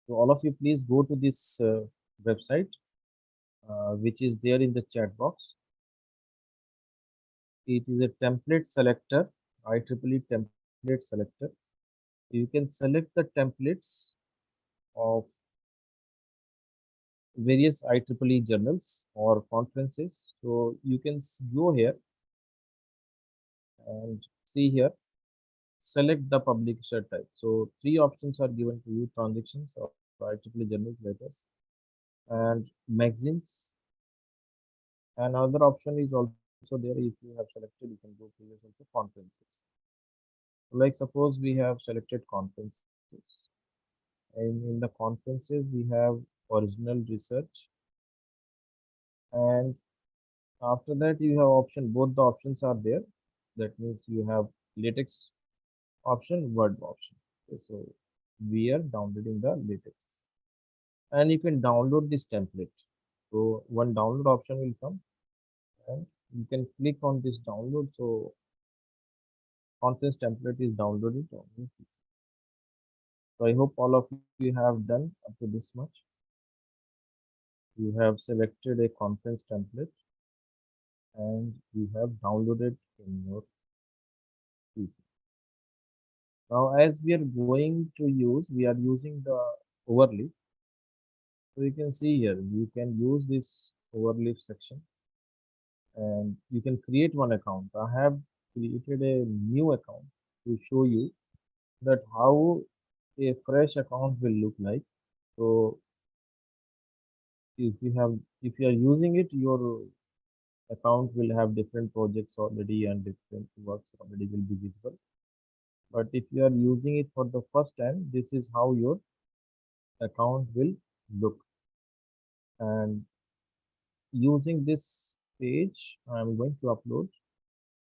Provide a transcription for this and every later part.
So all of you, please go to this website, which is there in the chat box. It is a template selector, IEEE template selector. You can select the templates of various IEEE journals or conferences. So you can go here and see here, select the publisher type. So three options are given to you: transactions or IEEE journals, letters, and magazines. And another option is also there. If you have selected, you can go to this also conferences. So like suppose we have selected conferences, and in the conferences we have original research, and after that you have option, both the options are there. That means you have LaTeX option, Word option. Okay, so we are downloading the LaTeX, and you can download this template. So one download option will come, and you can click on this download. So conference template is downloaded on your PC. So I hope all of you have done up to this much. You have selected a conference template and you have downloaded in your PC. Now, as we are going to use, we are using the overlay. So you can see here, you can use this overlay section and you can create one account. I have created a new account to show you that how a fresh account will look like. So if you are using it, your account will have different projects already and different works already will be visible. But if you are using it for the first time, this is how your account will look. And using this page, I'm going to upload,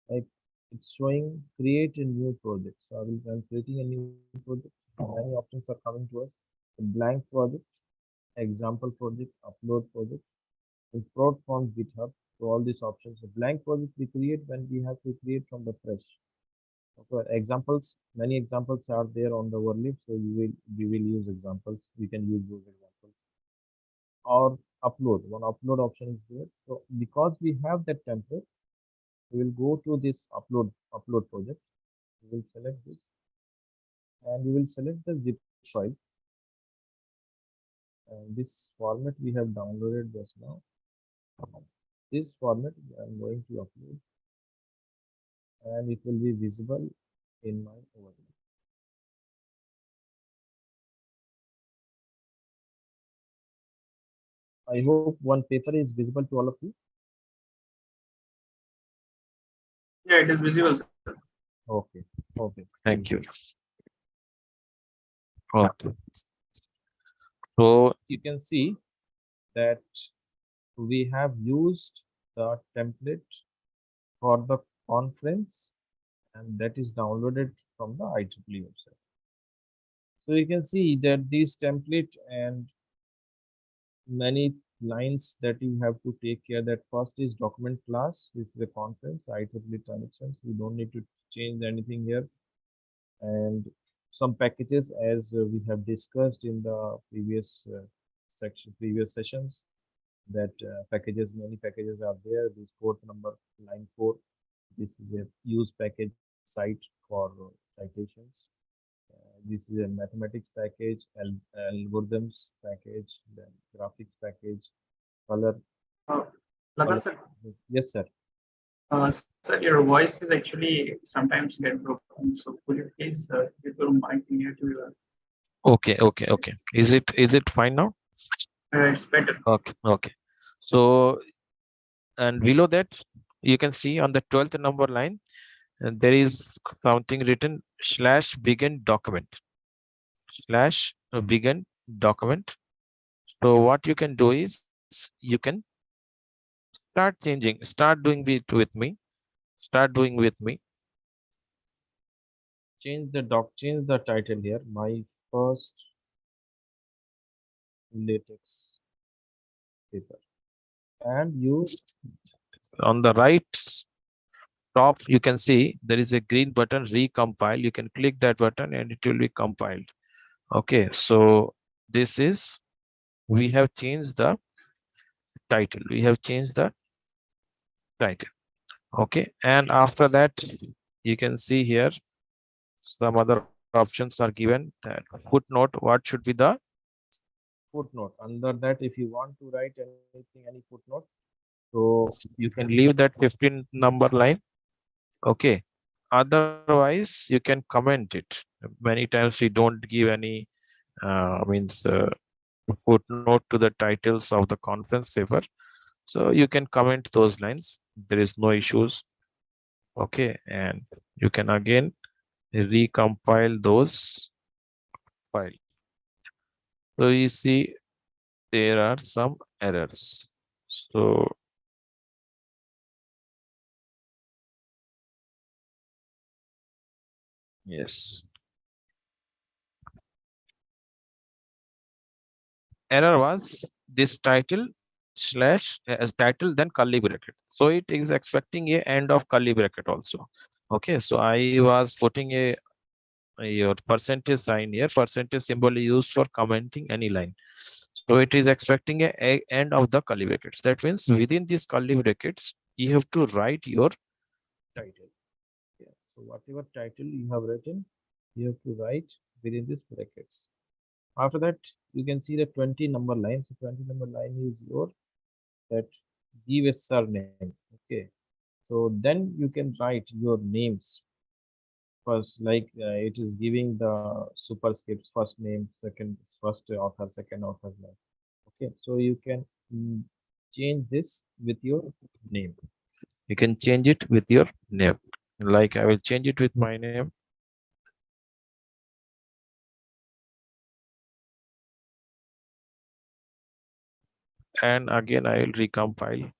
like it's showing create a new project. So I'm creating a new project. Many options are coming to us: a blank project, example project, upload project, import from GitHub. So all these options. A blank project we create when we have to create from the fresh. Okay, examples, many examples are there on the overlay, so we will use examples. We can use those examples. Or upload. One upload option is there. So because we have that template, we will go to this upload project. We will select this, and we will select the zip file. And this format we have downloaded just now. This format I'm going to upload, and it will be visible in my overlay. I hope one paper is visible to all of you. Yeah, it is visible, sir. Okay. Okay. Thank you. Okay. So you can see that we have used the template for the conference, and that is downloaded from the IEEE website. So you can see that this template and many lines that you have to take care. That first is document class. This is a conference, IEEE transactions. We don't need to change anything here. And some packages, as we have discussed in the previous previous sessions, that packages, many packages are there. This fourth number, line 4, this is a use package site for citations. This is a mathematics package, algorithms package, then graphics package, color. Lagan, sir. Yes, sir. Sir, your voice is actually sometimes get broken. So could you please get your mic near to your? okay. Is it fine now? It's better. Okay. So, and below that, you can see on the 12th number line, and there is something written /begin document. /begin document. So what you can do is you can start changing, start doing it with me. Start doing with me. Change the title here. My first LaTeX paper. And you on the right top, you can see there is a green button, recompile. You can click that button and it will be compiled. Okay, so this is, we have changed the title. We have changed the title. Okay. And after that, you can see here some other options are given. That footnote, what should be the Footnote. Under that, if you want to write anything, any footnote, so you can leave that 15 number line. Okay. Otherwise, you can comment it. Many times we don't give any means footnote to the titles of the conference paper. So you can comment those lines. There is no issues. Okay. And you can again recompile those file. So you see there are some errors. So yes, error was this title slash as title then curly bracket. So it is expecting a end of curly bracket also. Okay, so I was putting a your percentage sign here. Percentage symbol is used for commenting any line. So it is expecting a end of the curly brackets. That means within these curly brackets, you have to write your title. Yeah. So whatever title you have written, you have to write within these brackets. After that, you can see the 20 number line. So 20 number line is your that give a surname. Okay. So then you can write your names first, like it is giving the superscripts, first name, second, first author, second author name. Okay. So you can change this with your name. you can change it with your name. Like I will change it with my name. And again, I will recompile.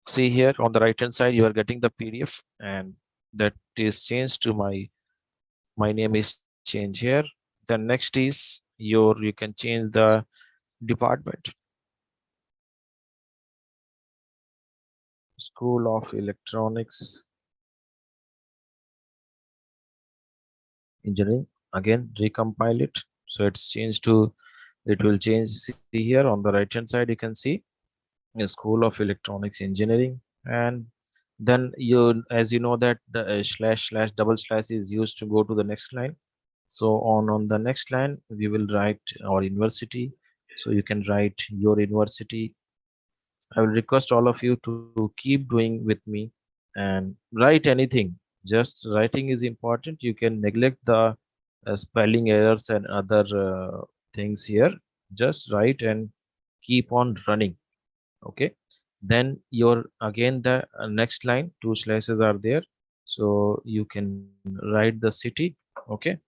See here on the right hand side, you are getting the PDF, and that is changed to my name is changed here. The next is your, you can change the department. School of Electronics Engineering. Again, recompile it. So it's changed to, it will change. See here on the right hand side, you can see a School of Electronics Engineering. And then you, as you know that the slash slash double slash is used to go to the next line. So on the next line, we will write our university. So you can write your university. I will request all of you to keep doing with me and write anything. Just writing is important. You can neglect the spelling errors and other things here. Just write and keep on running. Okay. Then your again the next line, two slashes are there. So you can write the city. Okay.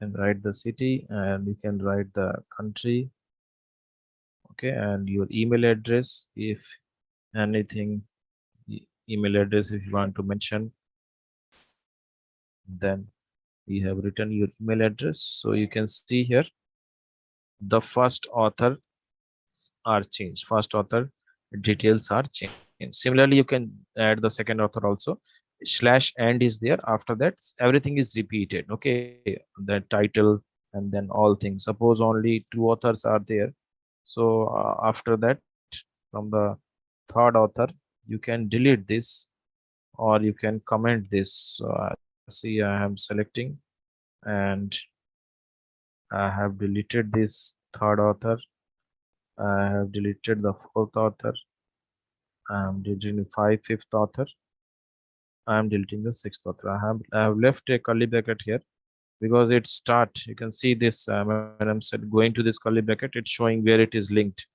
And write the city, and you can write the country. Okay. And your email address, if anything, email address if you want to mention, then you have written your email address. So you can see here the first author are changed, first author details are changed. Similarly, you can add the second author also. Slash and is there. After that, everything is repeated. Okay, the title and then all things. Suppose only two authors are there. So after that, from the third author, you can delete this, or you can comment this. So see, I am selecting, and I have deleted this third author. I have deleted the fourth author. I am deleting fifth author. I am deleting the sixth author. I have left a curly bracket here because it start. You can see this when I'm going to this curly bracket, it's showing where it is linked.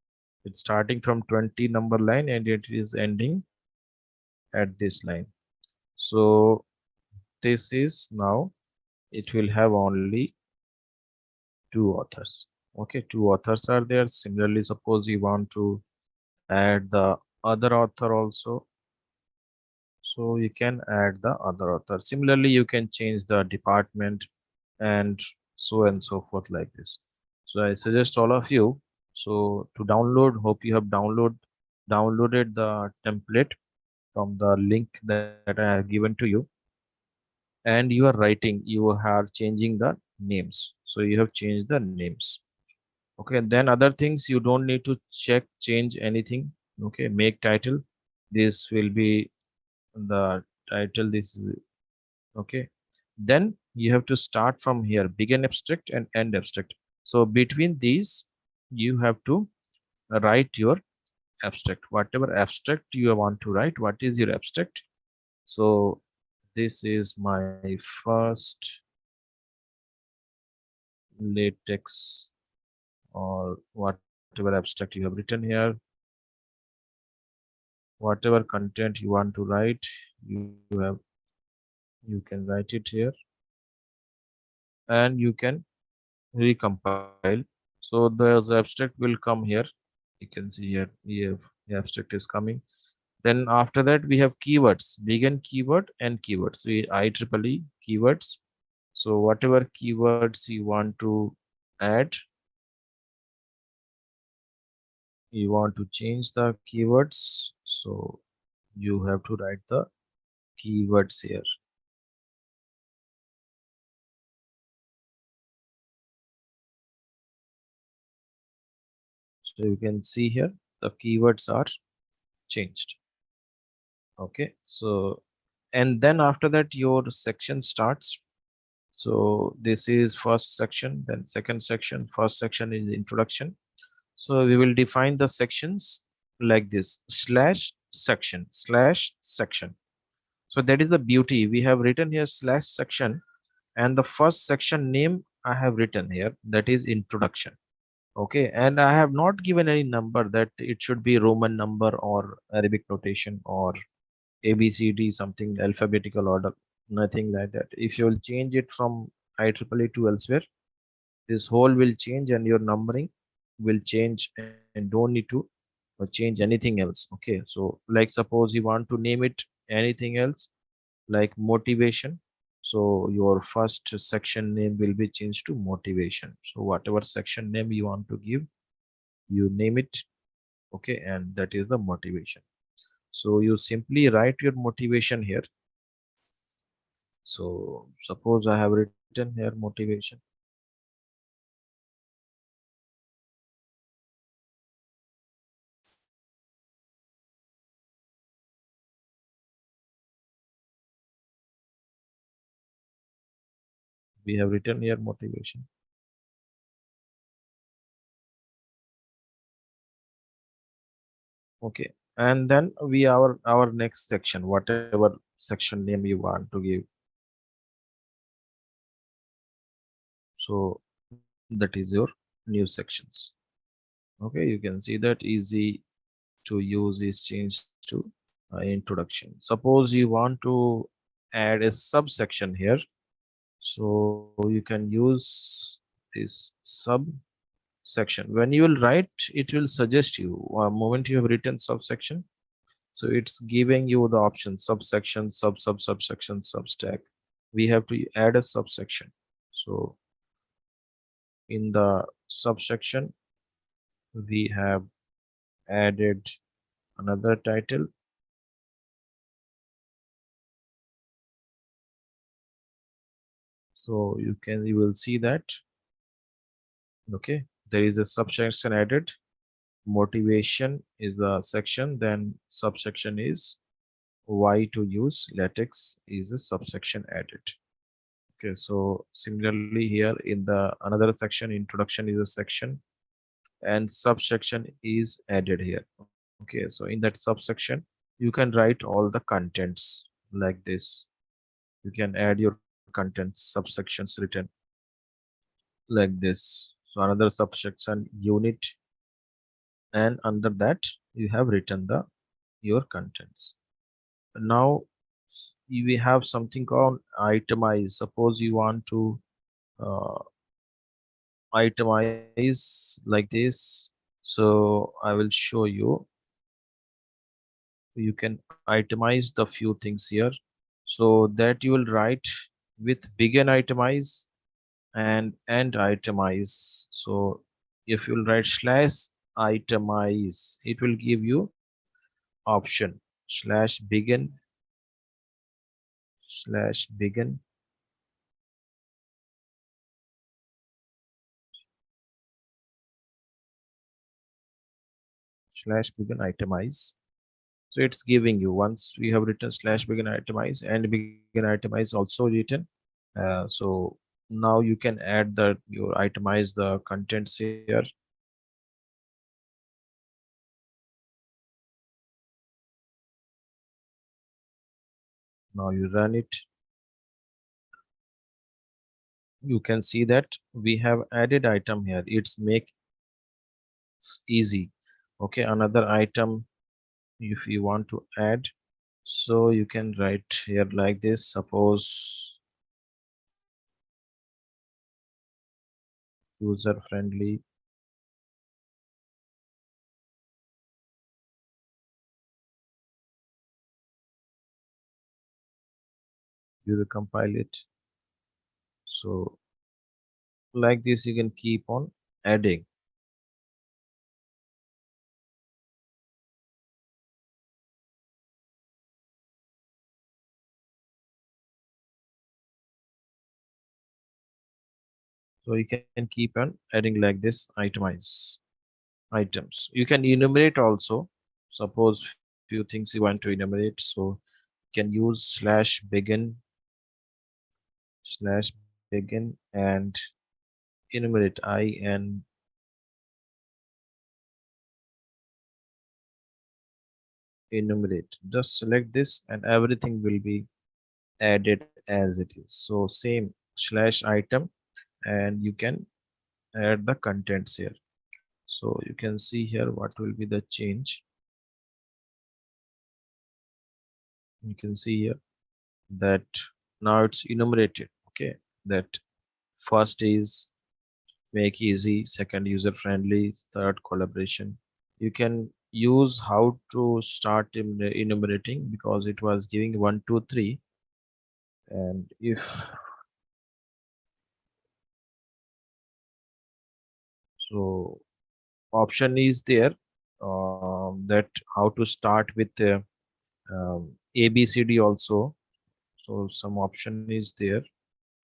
It's starting from 20 number line and it is ending at this line. So this is now, it will have only two authors. Okay, two authors are there. Similarly, suppose you want to add the other author also. So you can add the other author. Similarly, you can change the department and so forth like this. So I suggest all of you, so to download, hope you have downloaded the template from the link that I have given to you, and you are writing, you are changing the names. So you have changed the names. Okay, then other things you don't need to change anything. Okay, make title. This will be the title. This is okay. Then you have to start from here, begin abstract and end abstract. So between these, you have to write your abstract, whatever abstract you want to write. What is your abstract? So this is my first latex or whatever abstract you have written here. Whatever content you want to write, you can write it here and you can recompile. So the abstract will come here. You can see here we have the abstract is coming. Then after that we have keywords, begin keyword and keywords. We IEEE keywords. So whatever keywords you want to add, you want to change the keywords. So you have to write the keywords here. So you can see here the keywords are changed. Okay, so and then after that your section starts. So this is first section, then second section. First section is introduction. So we will define the sections like this: slash section slash section. So that is the beauty. We have written here slash section, and the first section name I have written here, that is introduction. Okay, and I have not given any number that it should be Roman number or Arabic notation or ABCD something alphabetical order, nothing like that. If you will change it from IEEE to elsewhere, this whole will change and your numbering will change and don't need to change anything else. Okay, so like suppose you want to name it anything else like motivation, so your first section name will be changed to motivation. So whatever section name you want to give, you name it. Okay, and that is the motivation. So you simply write your motivation here. So suppose I have written here motivation. We have written here motivation. Okay, and then we our next section, whatever section name you want to give. So that is your new sections. Okay, you can see that easy to use is changed to introduction. Suppose you want to add a subsection here, so you can use this subsection. When you will write, it will suggest you moment you have written subsection. So it's giving you the option subsection, subsection, substack. We have to add a subsection. So in the subsection, we have added another title. So you will see that. Okay, there is a subsection added. Motivation is the section, then subsection is why to use LaTeX is a subsection added. Okay, so similarly here in the another section, introduction is a section and subsection is added here. Okay, so in that subsection you can write all the contents like this. You can add your contents, subsections written like this. So another subsection unit, and under that you have written the your contents. Now we have something called itemize. Suppose you want to uh, itemize like this. So I will show you. You can itemize the few things here, so that you will write with begin itemize and end itemize. So if you'll write slash itemize, it will give you option slash begin slash begin itemize. So it's giving you, once we have written slash begin itemize and begin itemize also written. So now you can add the your itemize the contents here. Now you run it. You can see that we have added item here. It's make easy. Okay, another item if you want to add, so you can write here like this. Suppose user friendly, you will compile it. So like this you can keep on adding. So you can keep on adding like this itemize items. You can enumerate also. Suppose few things you want to enumerate, so you can use slash begin and enumerate I and enumerate. Just select this and everything will be added as it is. So same slash item, and you can add the contents here. So you can see here what will be the change. You can see here that now it's enumerated. Okay, that first is make easy, second user friendly, third collaboration. You can use how to start enumerating because it was giving 1 2 3, and if so option is there, that how to start with ABCD also. So some option is there.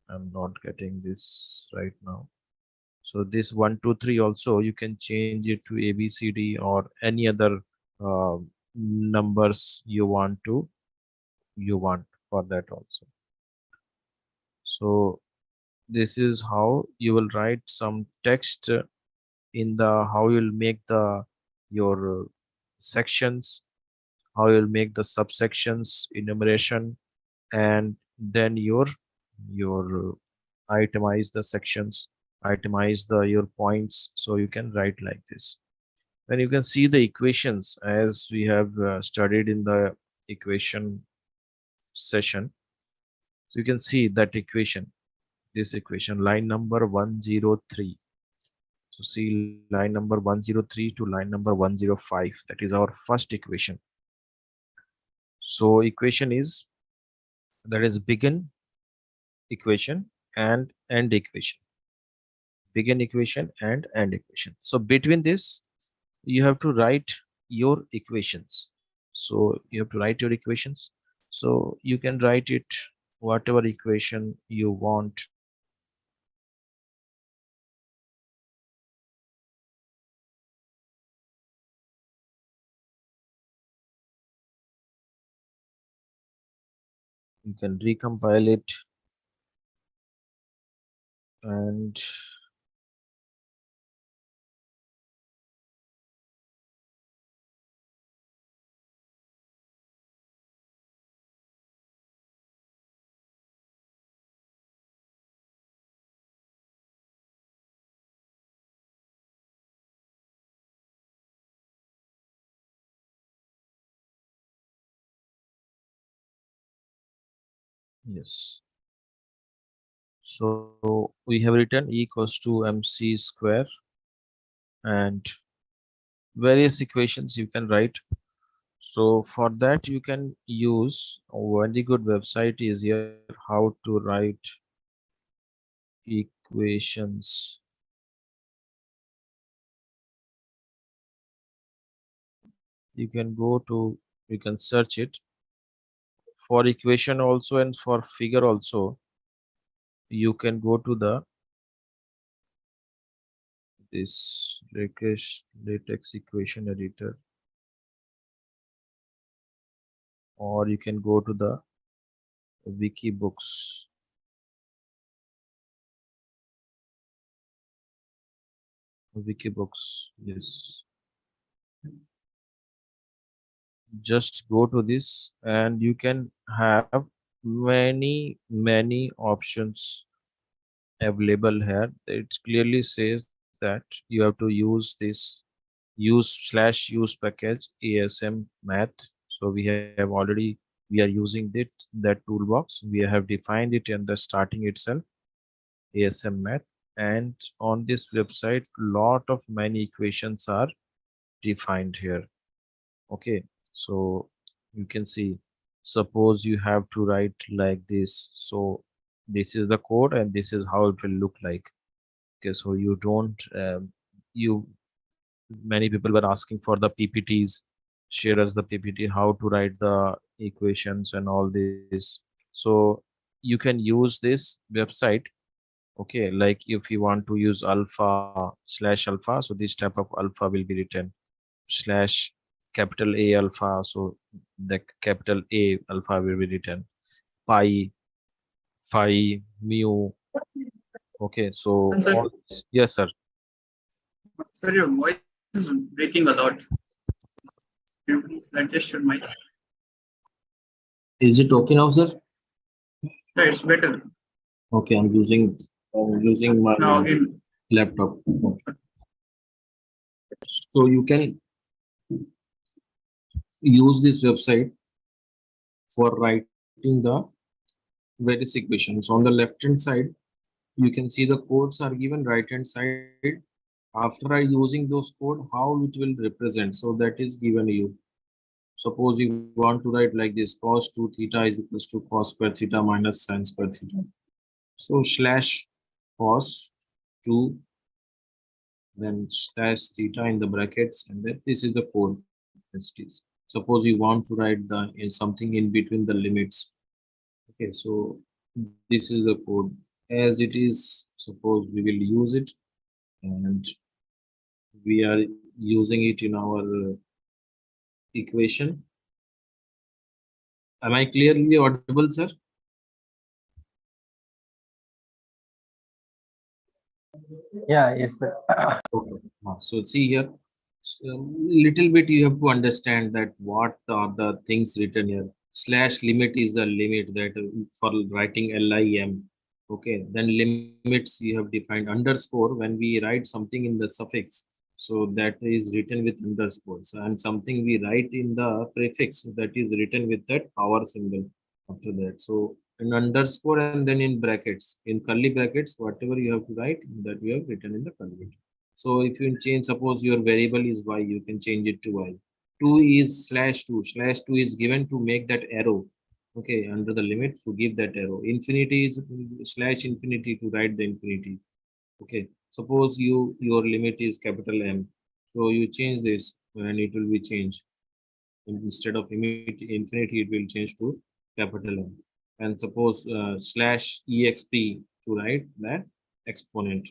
I'm not getting this right now. So this 1 2 3 also you can change it to ABCD or any other numbers you want for that also. So this is how you will write some text in the how you'll make the your sections, how you'll make the subsections enumeration, and then your itemize the sections, itemize the your points. So you can write like this. Then you can see the equations as we have studied in the equation session. So you can see that equation, this equation line number 103. So see line number 103 to line number 105, that is our first equation. So equation is, that is begin equation and end equation, begin equation and end equation. So between this you have to write your equations. So you have to write your equations. So you can write it whatever equation you want. You can recompile it, and yes. So we have written E equals to MC square, and various equations you can write. So for that you can use a very good website is here, how to write equations. You can go to, you can search it for equation also, and for figure also you can go to the this LaTeX equation editor. or you can go to the wiki books. Wiki books, yes. Just go to this and you can have many options available here. It clearly says that you have to use this use package asm math. So we have already, we are using that toolbox. We have defined it in the starting itself, asm math. And on this website, lot of many equations are defined here. Okay, so you can see, suppose you have to write like this. So this is the code and this is how it will look like. Okay, so you don't you many people were asking for the ppts, share us the ppt how to write the equations and all this. So you can use this website. Okay, like if you want to use alpha slash alpha, so this type of alpha will be written slash capital A alpha. So the capital A alpha will be written pi, phi, mu. Okay, so And sir, all this. Yes, sir. sir, your voice is breaking a lot. Can you please adjust your mic? Is it okay now, sir? Yeah, it's better. Okay, I'm using my Now again, laptop. So you can use this website for writing the various equations. On the left hand side, you can see the codes are given. Right hand side, after I using those code, how it will represent. So that is given you. Suppose you want to write like this: cos 2 theta is equals to cos square theta minus sin square theta. So slash cos 2, then slash theta in the brackets, and then this is the code as it is. Suppose you want to write the something in between the limits. Okay, so this is the code as it is. Suppose we will use it, and we are using it in our equation. Am I clearly audible, sir? Yeah, yes, sir. Okay. So see here, so little bit you have to understand that what are the things written here. Slash limit is the limit that for writing lim. Okay, then limits you have defined. Underscore, when we write something in the suffix, so that is written with underscores, and something we write in the prefix, that is written with that power symbol after that. So an underscore and then in brackets, in curly brackets, whatever you have to write, that we have written in the curly. So if you change, suppose your variable is y, you can change it to y. 2 is slash 2. Slash 2 is given to make that arrow. Okay, under the limit to give that arrow. Infinity is slash infinity to write the infinity. Okay, suppose your limit is capital M. So you change this and it will be changed. Instead of infinity, it will change to capital M. And suppose slash exp to write the exponent.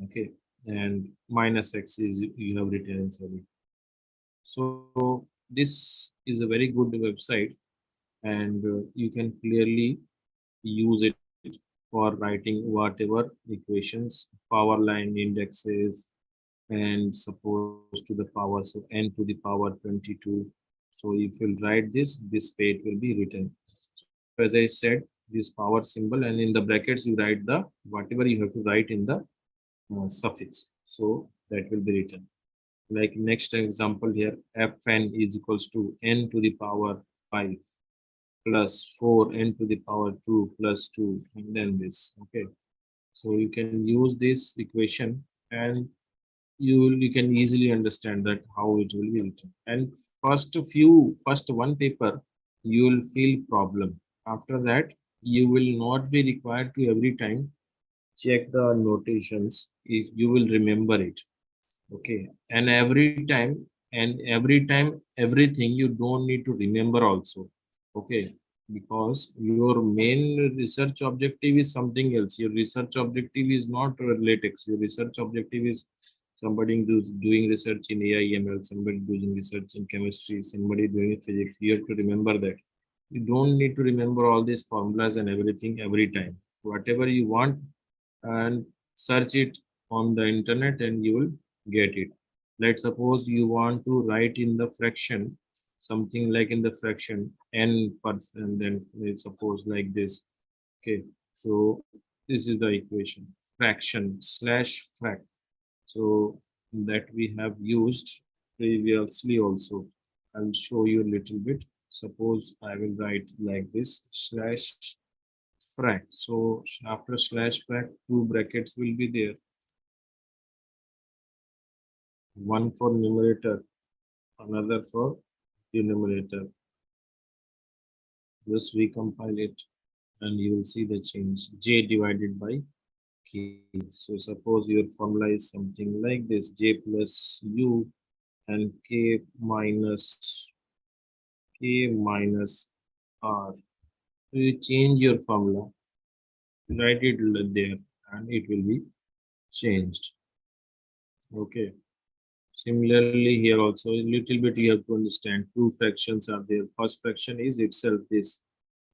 Okay, and minus x is you have written inside it. So this is a very good website, and you can clearly use it for writing whatever equations, power line indexes, and suppose to the power, so n to the power 22. So if you write this way it will be written. So as I said, this power symbol, and in the brackets you write the whatever you have to write in the suffix. So that will be written. Like next example here, fn is equals to n to the power 5 plus 4n to the power 2 plus 2, and then this. Okay, so you can use this equation, and you can easily understand that how it will be written. And first one paper you will feel problem. After that you will not be required to every time check the notations. If you will remember it. Okay, and every time everything you don't need to remember also. Okay, because your main research objective is something else. Your research objective is not latex. Your research objective is somebody who's doing research in AI ML, somebody doing research in chemistry, somebody doing physics. You have to remember that. You don't need to remember all these formulas and everything every time. Whatever you want, and search it on the internet and you will get it. Let's suppose you want to write in the fraction, something like in the fraction n%, then let's suppose like this. Okay, so this is the equation, fraction slash frac. So that we have used previously also. I'll show you a little bit. Suppose I will write like this, slash frac. So after slash frac, two brackets will be there. One for numerator, another for denominator. Just recompile it and you will see the change. J divided by K. So suppose your formula is something like this, J plus U and K minus R. So you change your formula, write it there and it will be changed. Okay. Similarly, here also a little bit you have to understand. Two fractions are there. First fraction is itself this.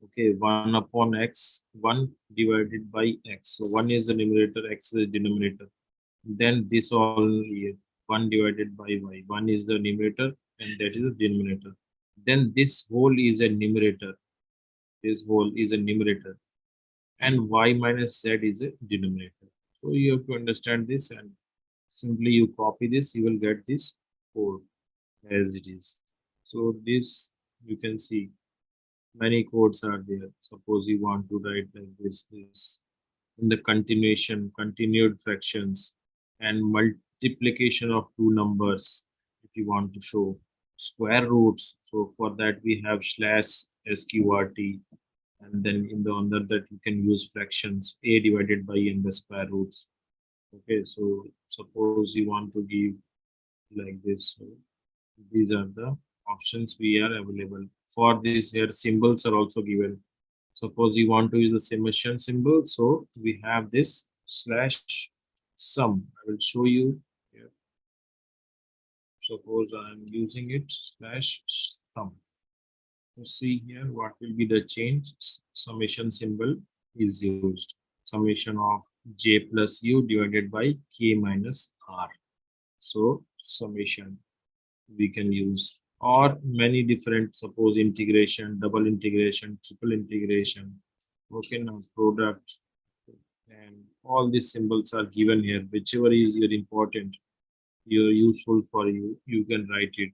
Okay, 1 upon x, 1 divided by x. So 1 is the numerator, x is the denominator. Then this all here, 1 divided by y. 1 is the numerator and that is the denominator. Then this whole is a numerator. This whole is a numerator. And y minus z is a denominator. So you have to understand this and simply you copy this, you will get this code as it is. So this you can see many codes are there. Suppose you want to write like this in the continuation, continued fractions and multiplication of two numbers. If you want to show square roots, so for that we have slash sqrt, and then in the under that you can use fractions a divided by n the square roots. Okay, so suppose you want to give like this. So these are the options we are available. For this here, symbols are also given. Suppose you want to use the summation symbol, so we have this slash sum. I will show you here. Suppose I am using it slash sum. You see here what will be the change. Summation symbol is used. Summation of j plus u divided by k minus r. So summation we can use, or many different, suppose integration, double integration, triple integration. Okay, now product, and all these symbols are given here. Whichever is your important, you're useful for you, you can write it.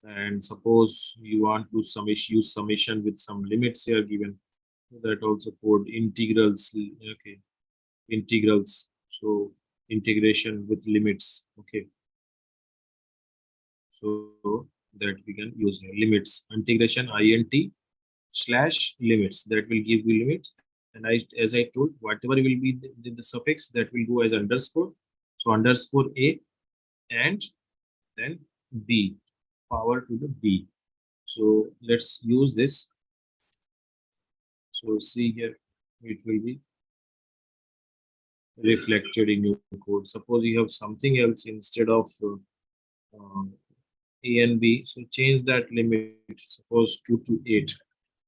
And suppose you want to use summation with some limits here given, that also code integrals. Okay, integrals, so integration with limits. Okay, so that we can use here. Limits, integration int slash limits, that will give you limits. And as I told, whatever will be the suffix, that will go as underscore. So underscore a and then b, power to the b. So let's use this. So see here, it will be reflected in your code. Suppose you have something else instead of a and b, so change that limit, suppose 2 to 8.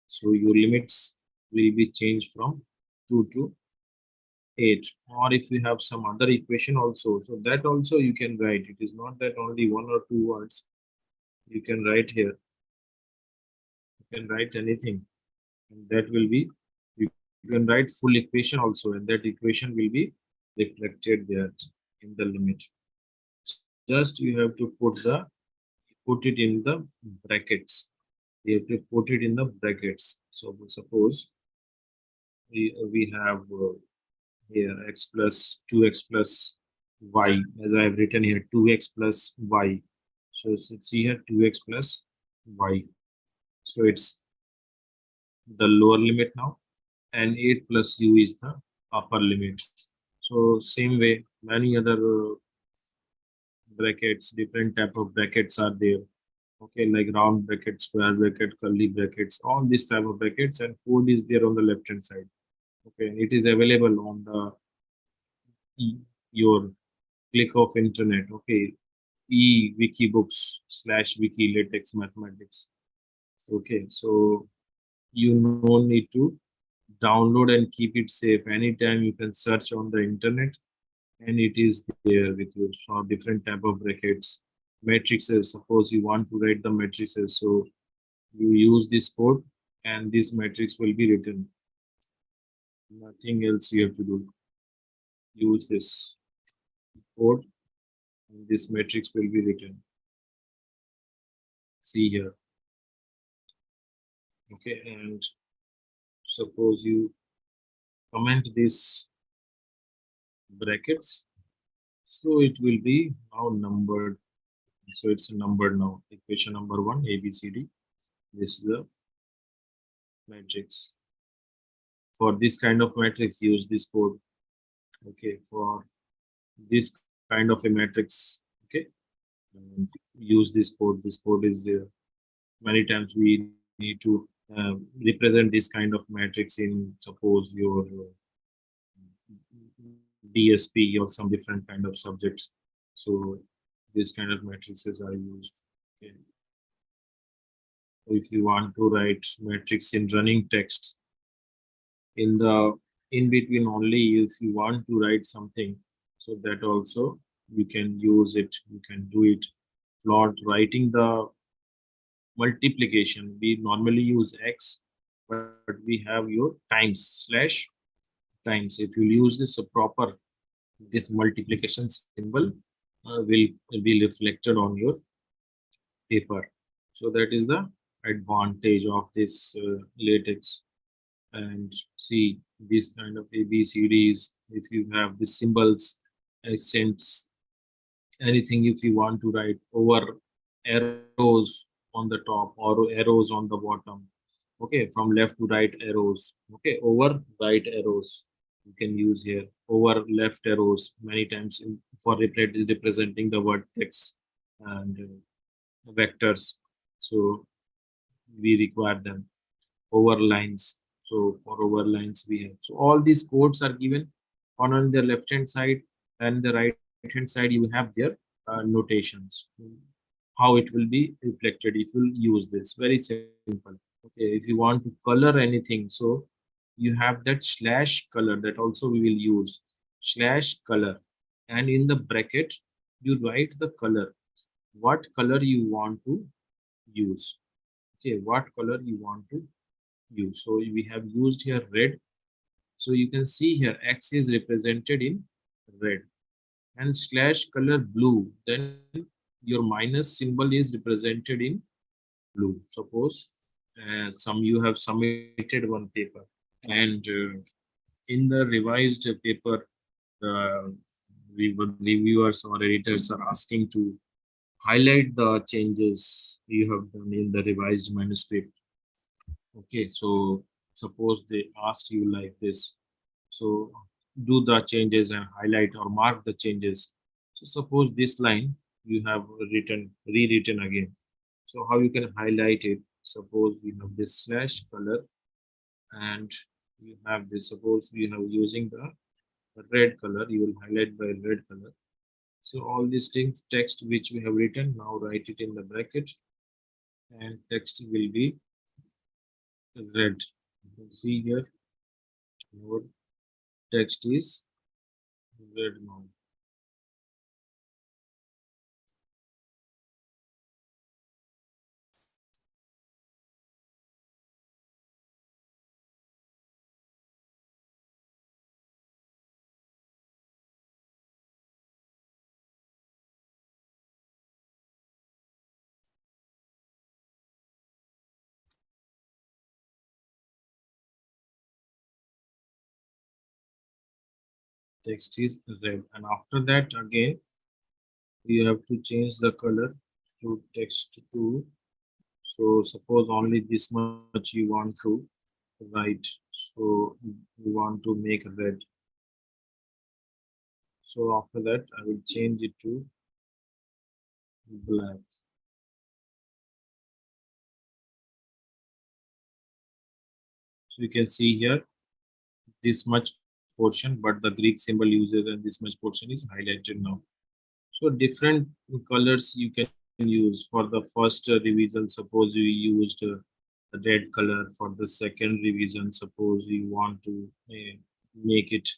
So your limits will be changed from 2 to 8. Or if you have some other equation also, so that also you can write. It is not that only one or two words. You can write here. You can write anything. And that will be, you can write full equation also, and that equation will be reflected there in the limit. Just you have to put it in the brackets. You have to put it in the brackets. So suppose we have here x plus 2x plus y, as I have written here 2x plus y. So see here 2x plus y. So it's the lower limit now, and 8 plus u is the upper limit. So same way, many other brackets, different type of brackets are there. Okay, like round bracket, square bracket, curly brackets, all these type of brackets, and code is there on the left hand side. Okay, it is available on the your click of internet. Okay, e wikibooks / wiki LaTeX mathematics. Okay, so you no need to download and keep it safe. Anytime you can search on the internet and it is there with you. So different type of brackets, matrices. Suppose you want to write the matrices, so you use this code and this matrix will be written. Nothing else you have to do. Use this code and this matrix will be written. See here. Okay, and suppose you comment this brackets, so it will be now numbered. So it's numbered now. Equation number 1, A, B, C, D. This is the matrix. For this kind of matrix, use this code. Okay, for this kind of a matrix, okay, and use this code. This code is there. Many times we need to represent this kind of matrix in, suppose, your DSP or some different kind of subjects. So this kind of matrices are used. Okay. If you want to write matrix in running text, in the in between only, if you want to write something, so that also you can use it, you can do it. Not writing the multiplication, we normally use x, but we have your times slash times. If you use this proper, this multiplication symbol will be reflected on your paper. So that is the advantage of this latex. And see this kind of ABCDs, if you have the symbols, accents, anything, if you want to write over arrows on the top or arrows on the bottom, okay, from left to right arrows, okay, over right arrows you can use here, over left arrows many times for representing the word text and vectors. So we require them. Over lines, so for over lines we have, so all these codes are given on the left hand side, and the right hand side you have their notations, how it will be reflected if you use this. Very simple. Okay, if you want to color anything, so you have that slash color, that also we will use slash color, and in the bracket you write the color, what color you want to use. Okay, what color you want to use. So we have used here red. So you can see here X is represented in red and slash color blue. Then your minus symbol is represented in blue. Suppose some you have submitted one paper, and in the revised paper, the reviewers or editors are asking to highlight the changes you have done in the revised manuscript. Okay, so suppose they asked you like this, so do the changes and highlight or mark the changes. So suppose this line you have rewritten again. So how you can highlight it? Suppose you have this slash color, and you have this. Suppose you have using the red color, you will highlight by red color. So all these things, text which we have written, now write it in the bracket, and text will be red. You can see here our text is red now. Text is red, and after that again you have to change the color to text 2. So suppose only this much you want to write, so you want to make red. So after that I will change it to black. So you can see here this much portion, but the Greek symbol uses, and this much portion is highlighted now. So different colors you can use for the first revision. Suppose we used red color. For the second revision, suppose you want to make it,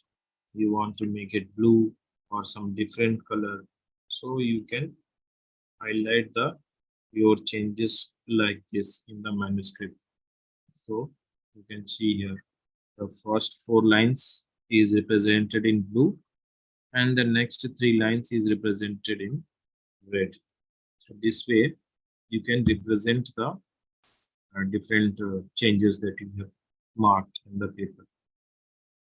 you want to make it blue or some different color, so you can highlight the your changes like this in the manuscript. So you can see here the first 4 lines is represented in blue and the next 3 lines is represented in red. So this way you can represent the different changes that you have marked in the paper.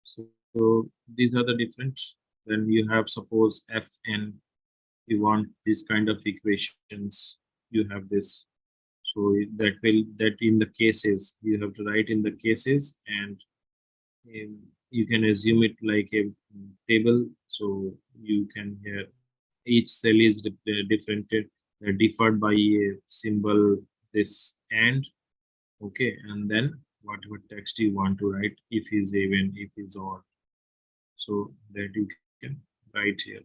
So these are the different. Then you have suppose Fn, you want this kind of equations, you have this. So that will, that in the cases you have to write in the cases, and you can assume it like a table. So you can here each cell is different, differed by a symbol this and okay, and then whatever text you want to write, if is even, if is odd, so that you can write here.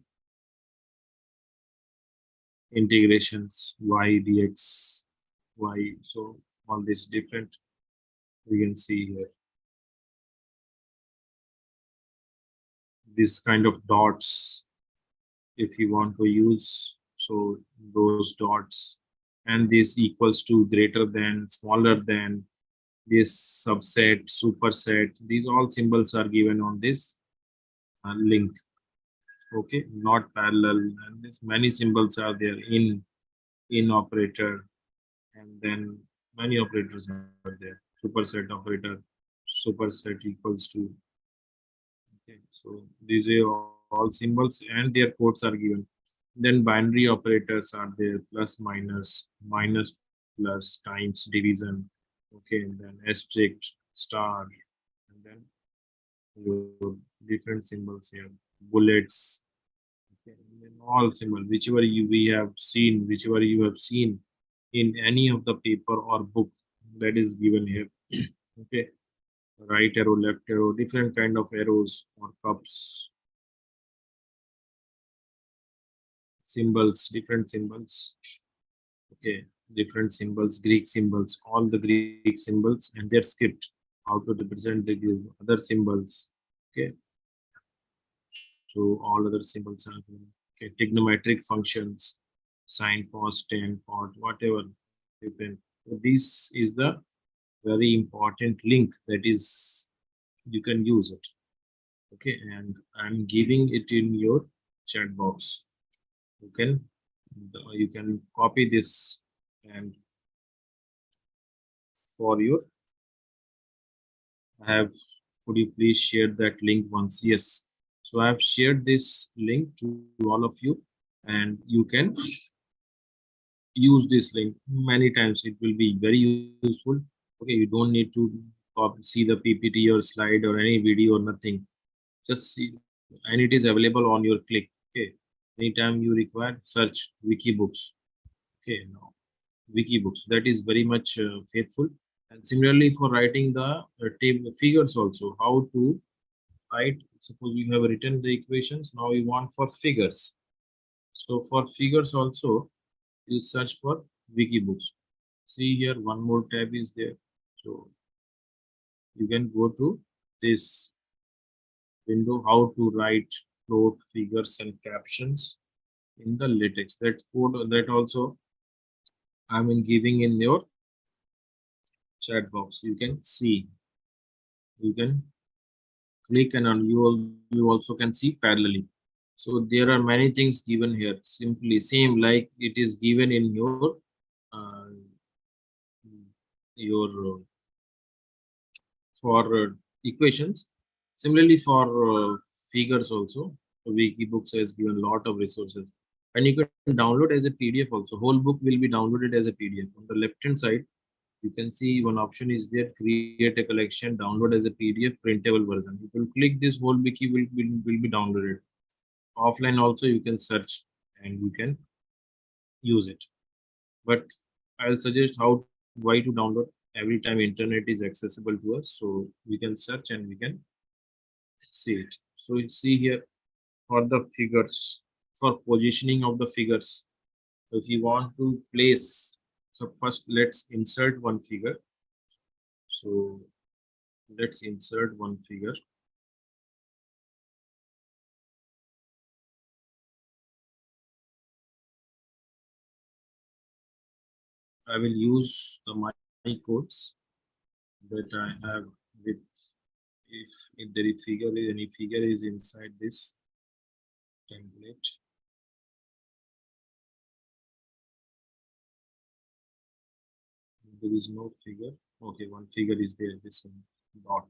Integrations y dx y, so all this different we can see here. This kind of dots if you want to use, so those dots, and this equals to, greater than, smaller than, this subset, superset, these all symbols are given on this link. Okay, not parallel, and this many symbols are there in operator, and then many operators are there. Superset operator, superset equals to. Okay, so these are all symbols and their codes are given. Then binary operators are there, plus minus, minus plus, times, division. Okay, and then asterisk, star, and then your different symbols here, bullets. Okay, and then all symbols, whichever you we have seen, whichever you have seen in any of the paper or book, that is given here. Okay, right arrow, left arrow, different kind of arrows or cups, symbols, different symbols. Okay, different symbols, Greek symbols, all the Greek symbols and their script, how to represent the other symbols. Okay, so all other symbols are there. Okay, trigonometric functions, sine, cos, tan, cot, whatever, different. So this is the very important link that is you can use it. Okay, and I'm giving it in your chat box. You can copy this, and for your, I have, could you please share that link once? Yes, so I have shared this link to all of you, and you can use this link many times. It will be very useful. Okay, you don't need to see the PPT or slide or any video or nothing, just see, and it is available on your click. Okay, anytime you require, search wikibooks. Okay, now wikibooks, that is very much faithful. And similarly for writing the table figures also, how to write, suppose you have written the equations, now you want for figures. So for figures also you search for wikibooks. See here, one more tab is there, so you can go to this window, how to write float figures and captions in the LaTeX. That code, that also I am giving in your chat box. You can see, you can click, and on you also can see parallelly. So there are many things given here, simply same like it is given in uh, your for equations. Similarly for figures also, Wikibooks has given a lot of resources, and you can download as a PDF also. Whole book will be downloaded as a PDF. On the left hand side, you can see one option is there, create a collection, download as a PDF printable version. You will click this, whole wiki will be downloaded. Offline also you can search and you can use it. But I'll suggest why to download every time internet is accessible to us, so we can search and we can see it. So you see here for the figures, for positioning of the figures, if you want to place, so first let's insert one figure. So let's insert one figure. I will use the my codes that I have with, if there is figure, any figure is inside this template. There is no figure. Okay, one figure is there, this one, dot.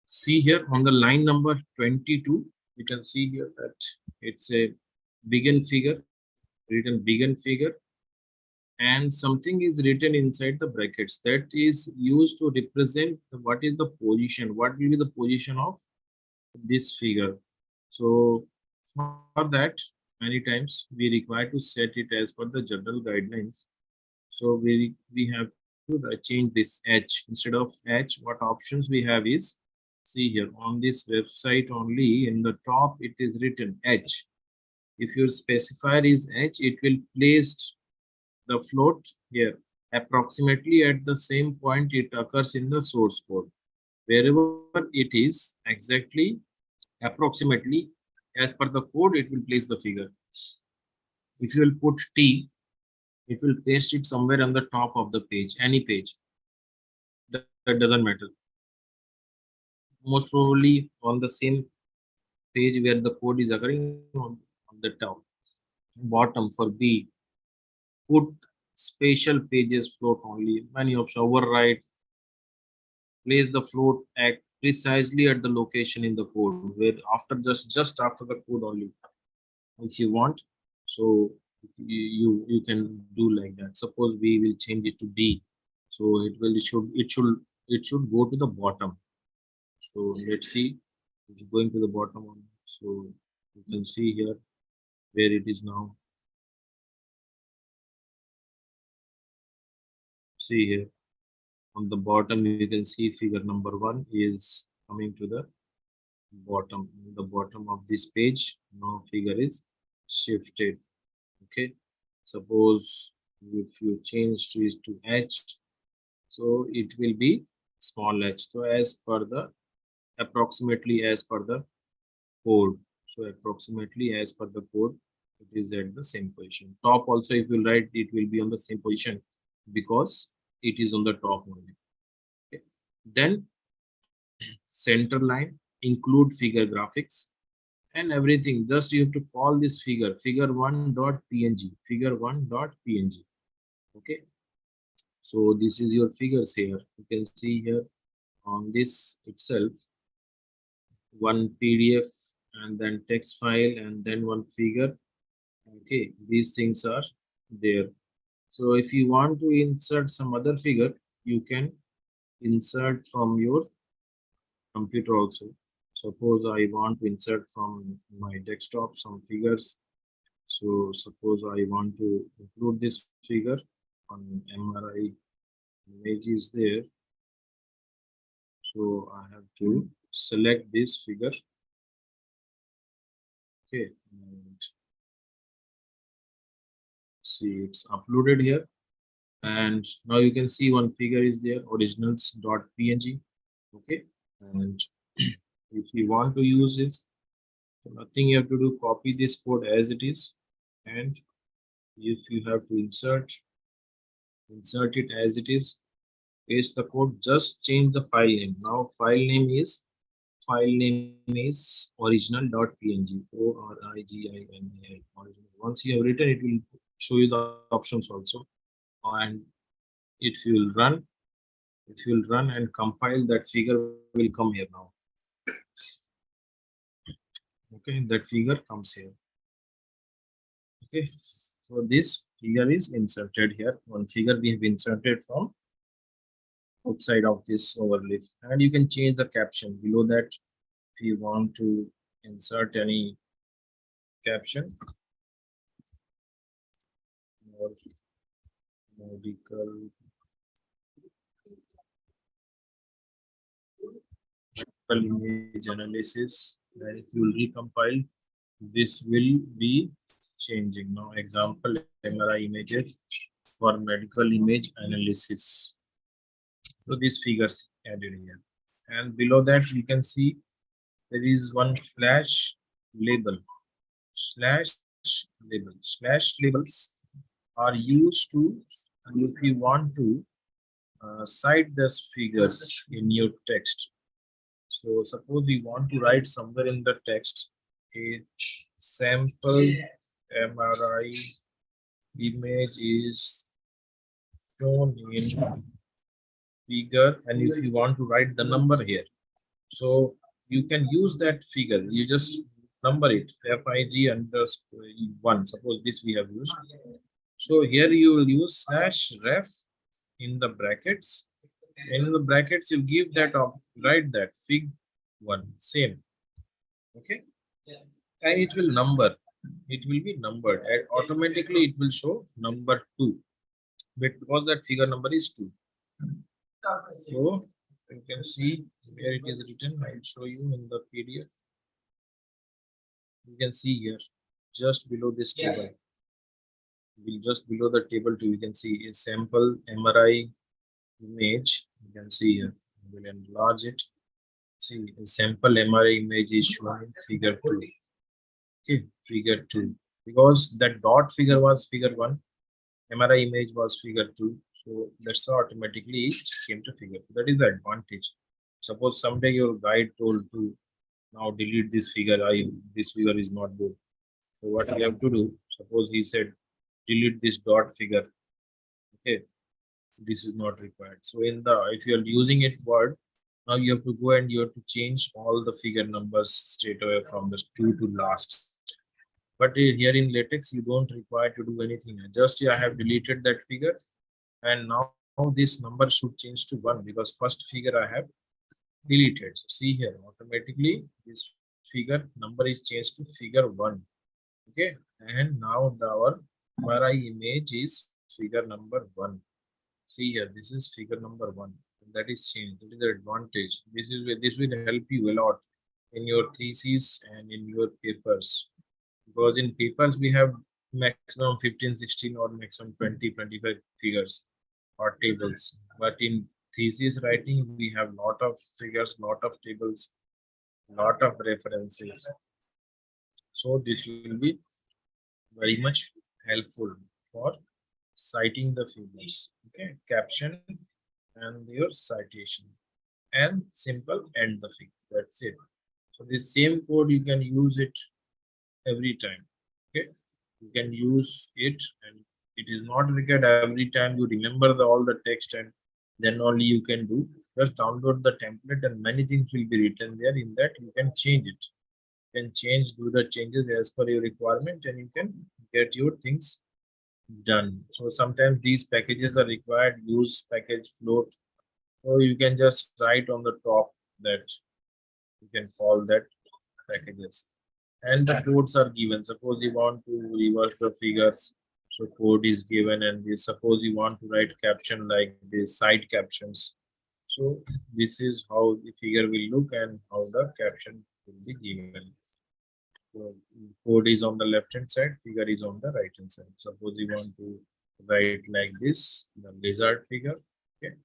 See here on the line number 22, you can see here that it's a begin figure, written begin figure, and something is written inside the brackets that is used to represent what is the position, what will be the position of this figure. So for that, many times we require to set it as per the general guidelines. So we have to change this H instead of H. What options we have is, see here on this website only in the top it is written H. If your specifier is H, it will place the float here approximately at the same point it occurs in the source code. Wherever it is exactly approximately as per the code, it will place the figure. If you will put T, it will paste it somewhere on the top of the page, any page. That doesn't matter. Most probably on the same page where the code is occurring on the top. Bottom for B, put special pages float only. Many options, override, place the float at precisely at the location in the code where after just after the code only, if you want. So you can do like that. Suppose we will change it to D, so it should go to the bottom. So let's see, it's going to the bottom one. So you can see here where it is now. See here on the bottom you can see figure number 1 is coming to the bottom of this page. Now figure is shifted. Okay, suppose if you change it to H, so it will be small h. So as per the approximately as per the code, so approximately as per the code, it is at the same position. Top also if you write, it will be on the same position because it is on the top only. Okay. Then center line, include figure graphics and everything. Just you have to call this figure1.png, figure1.png. Okay, so this is your figures here. You can see here on this itself one PDF and then text file and then one figure. Okay, these things are there. So if you want to insert some other figure, you can insert from your computer also. Suppose I want to insert from my desktop some figures. So suppose I want to include this figure on MRI image is there. So I have to select this figure. Okay, and see it's uploaded here. And now you can see one figure is there, originals.png. Okay, and if you want to use this, so nothing you have to do, copy this code as it is, and if you have to insert it as it is, paste the code, just change the file name. Now file name is original.png, ORIGINAL, original. Once you have written, it will show you the options also. And if you will run and compile, that figure will come here now. Okay, that figure comes here. Okay, so this figure is inserted here. One figure we have inserted from outside of this overlay, and you can change the caption below that if you want to insert any caption or medical image analysis. And if you will recompile, this will be changing. Now example MRI images for medical image analysis. So these figures added here. And below that you can see there is one slash label. Slash label. Slash labels are used to, if you want to cite these figures in your text. So suppose we want to write somewhere in the text a sample MRI image is shown in figure, and if you want to write the number here, so you can use that figure. You just number it FIG underscore 1. Suppose this we have used. So here you will use slash ref in the brackets. In the brackets, you give that up, write that fig 1, same. Okay, and it will number. It will be numbered, and automatically it will show number 2, because that figure number is 2. So you can see where it is written. I'll show you in the PDF. You can see here, just below this table. Just below the table 2, you can see a sample MRI image. You can see here. We'll enlarge it. See, a sample MRI image is shown in figure 2. Okay, figure 2. Because that dot figure was figure 1, MRI image was figure 2. So that's how automatically it came to figure 2. That is the advantage. Suppose someday your guide told to now delete this figure. This figure is not good. So what we have to do? Suppose he said delete this dot figure. Okay, this is not required. So in the, if you are using it word, now you have to go and you have to change all the figure numbers straight away from the 2 to last. But here in LaTeX, you don't require to do anything. Just I have deleted that figure, and now this number should change to 1 because first figure I have deleted. So see here, automatically this figure number is changed to figure 1. Okay, and now our MRI image is figure number 1. See here, this is figure number 1. That is changed. That is the advantage. This will help you a lot in your thesis and in your papers, because in papers we have maximum 15, 16 or maximum 20, 25 figures or tables. But in thesis writing, we have lot of figures, lot of tables, lot of references. So this will be very much helpful for citing the figures. Okay, caption and your citation, and simple end the figure. That's it. So the same code you can use it every time. Okay, you can use it, and it is not required every time you remember all the text, and then only you can do. Just download the template and many things will be written there. In that you can change it. You can change, do the changes as per your requirement, and you can get your things done. So sometimes these packages are required, use package float. So you can just write on the top that you can call that packages. And the codes are given. Suppose you want to reverse the figures, so code is given, and this, suppose you want to write caption like this, side captions. So this is how the figure will look and how the caption will be given. So code is on the left hand side, figure is on the right hand side. Suppose you want to write like this, the lizard figure. Okay,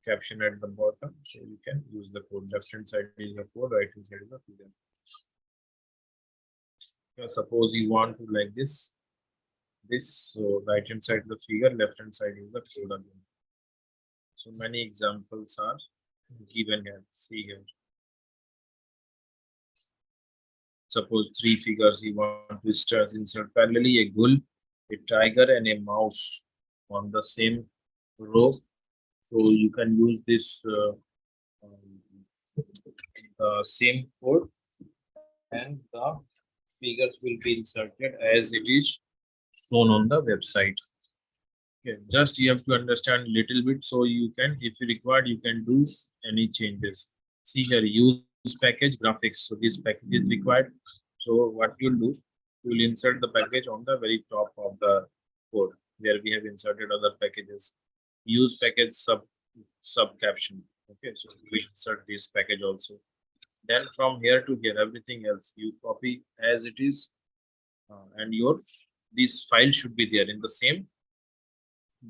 caption at the bottom, so you can use the code. Left hand side is the code, right hand side is the figure. Suppose you want to like this, so right hand side the figure, left hand side is the code again. So many examples are given here. See here. Suppose 3 figures you want to insert parallelly a bull, a tiger, and a mouse on the same row. So you can use this same code, and the figures will be inserted as it is shown on the website. Okay, just you have to understand little bit, so you can, if you required, you can do any changes. See here, use package graphics. So this package is required. So what you'll do, you'll insert the package on the very top of the code where we have inserted other packages. Use package sub caption. Okay, so we insert this package also. Then from here to here, everything else you copy as it is and your this file should be there in the same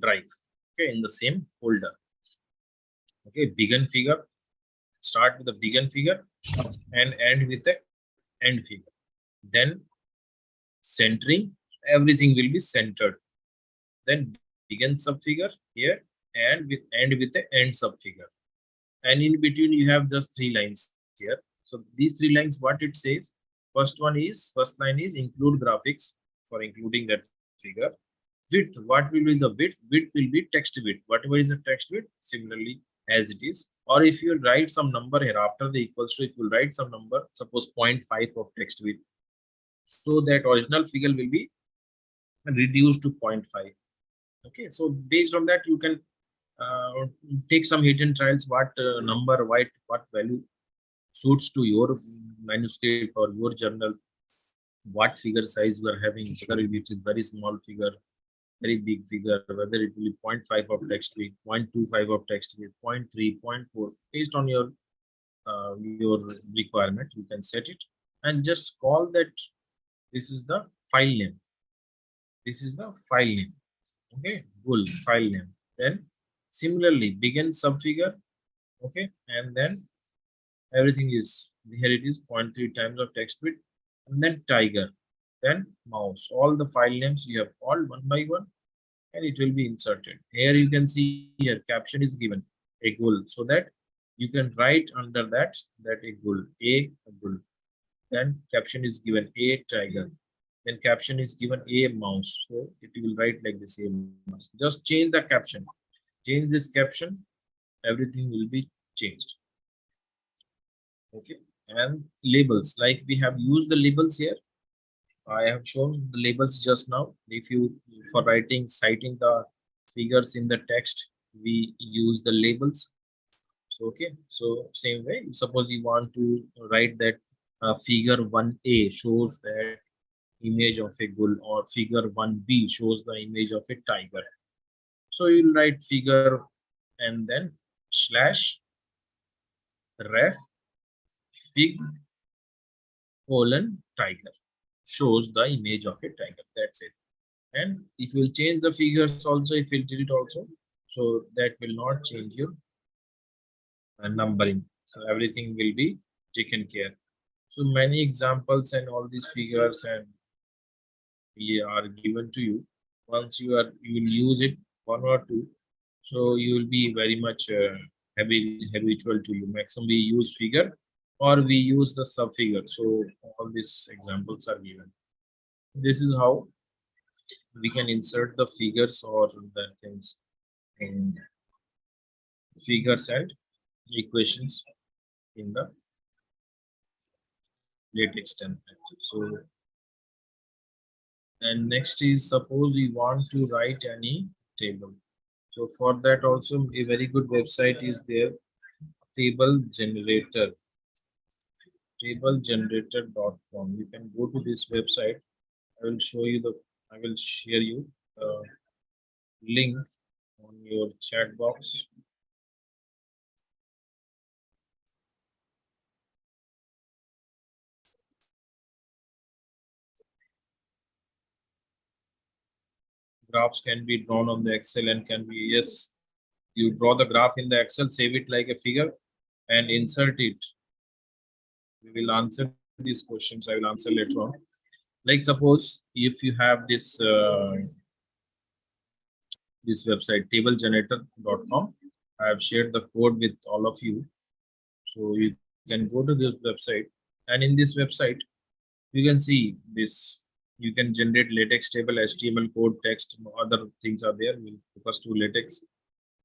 drive, okay, in the same folder. Okay, begin figure, start with the begin figure and end with the end figure, then centering, everything will be centered, then begin subfigure here and with end with the end subfigure, and in between you have just 3 lines here. So these 3 lines, what it says, first line is include graphics for including that figure. Width, what will be the width? Width will be text width. Whatever is the text width, similarly as it is. Or if you write some number here after the equals to, if you write some number, suppose 0.5 of text width, so that original figure will be reduced to 0.5. Okay, so based on that, you can take some hidden trials, what number, what value suits to your manuscript or your journal, what figure size we are having, whether it is very small figure, very big figure, whether it will be 0.5 of text width, 0.25 of text width, 0.3, 0.4, based on your requirement, you can set it and just call that this is the file name. This is the file name. Okay, full file name. Then similarly begin subfigure. Okay, and then everything is here, it is 0.3 times of text width, and then tiger, then mouse, all the file names you have all one by one, and it will be inserted. Here you can see here caption is given a goal, so that you can write under that a goal, a goal. Then caption is given a tiger. Then caption is given a mouse. So it will write like this, a mouse. Just change the caption. Change this caption. Everything will be changed. Okay. And labels, like we have used the labels here. I have shown the labels just now. If you, for writing, citing the figures in the text, we use the labels. So, okay. So same way, suppose you want to write that figure 1A shows that image of a bull, or figure 1B shows the image of a tiger. So you'll write figure and then slash ref fig colon tiger shows the image of a tiger. That's it. And if you change the figures also, if you delete also, so that will not change your numbering. So everything will be taken care. So many examples and all these figures and we are given to you. Once you will use it, one or two, so you will be very much habitual to you. Maximum we use figure or we use the sub figure. So all these examples are given. This is how we can insert the figures or the things in figures and equations in the LaTeX template. So, and next is, suppose we want to write any table. So for that also a very good website is there, table generator, tablegenerator.com. You can go to this website. I will share you the link on your chat box. Graphs can be drawn on the Excel and can be, yes, you draw the graph in the Excel, save it like a figure and insert it. We will answer these questions. I will answer later on. Like suppose if you have this this website tablegenerator.com, I have shared the code with all of you, so you can go to this website, and in this website you can see this. You can generate LaTeX table, HTML code, text, other things are there. We'll focus to LaTeX.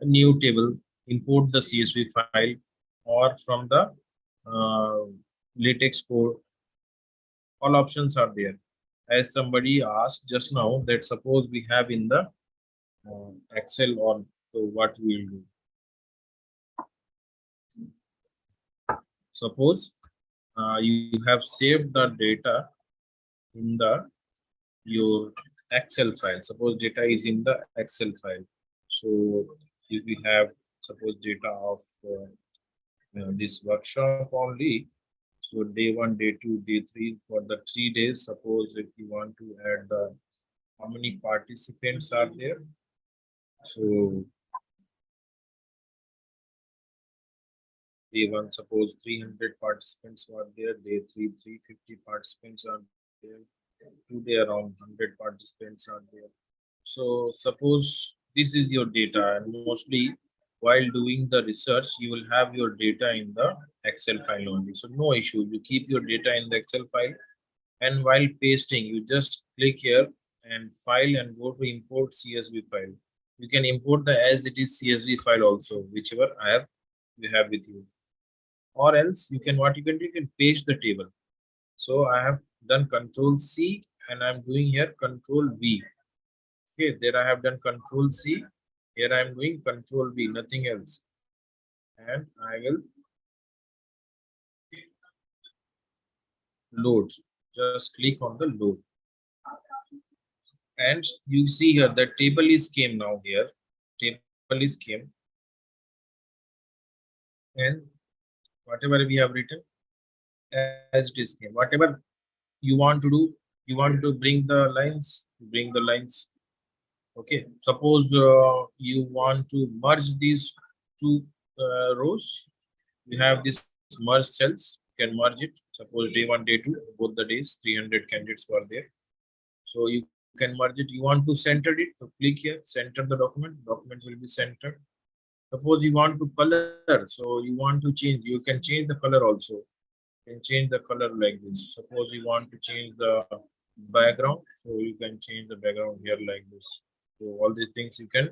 A new table, import the CSV file or from the LaTeX code. All options are there. As somebody asked just now, that suppose we have in the Excel, or so what we will do. Suppose you have saved the data in the your Excel file. Suppose data is in the Excel file. So if we have suppose data of this workshop only, So day 1, day 2, day 3 for the 3 days. Suppose if you want to add the how many participants are there. So day 1, suppose 300 participants were there. Day 3, 350 participants are there. Today around 100 participants are there. So suppose this is your data, and mostly while doing the research, you will have your data in the Excel file only. So no issue. You keep your data in the Excel file, and while pasting, you just click here and file and go to import CSV file. You can import the as it is CSV file also, whichever you have with you. Or else you can what you can do, you can paste the table. So I have done Control C and I'm doing here Control V. Okay, there I have done Control C. Here I am doing Control V, nothing else. And I will load. Just click on the load. And you see here the table is came now here. Table is came. And whatever we have written as it is came. Whatever you want to do, you want to bring the lines, bring the lines. Okay, suppose you want to merge these two rows. You have this merge cells, you can merge it. Suppose day 1, day 2, both the days 300 candidates were there. So you can merge it. You want to center it, so click here, center the document will be centered. Suppose you want to color, so you want to change, you can change the color also. You can change the color like this. Suppose you want to change the background, so you can change the background here like this. So all these things you can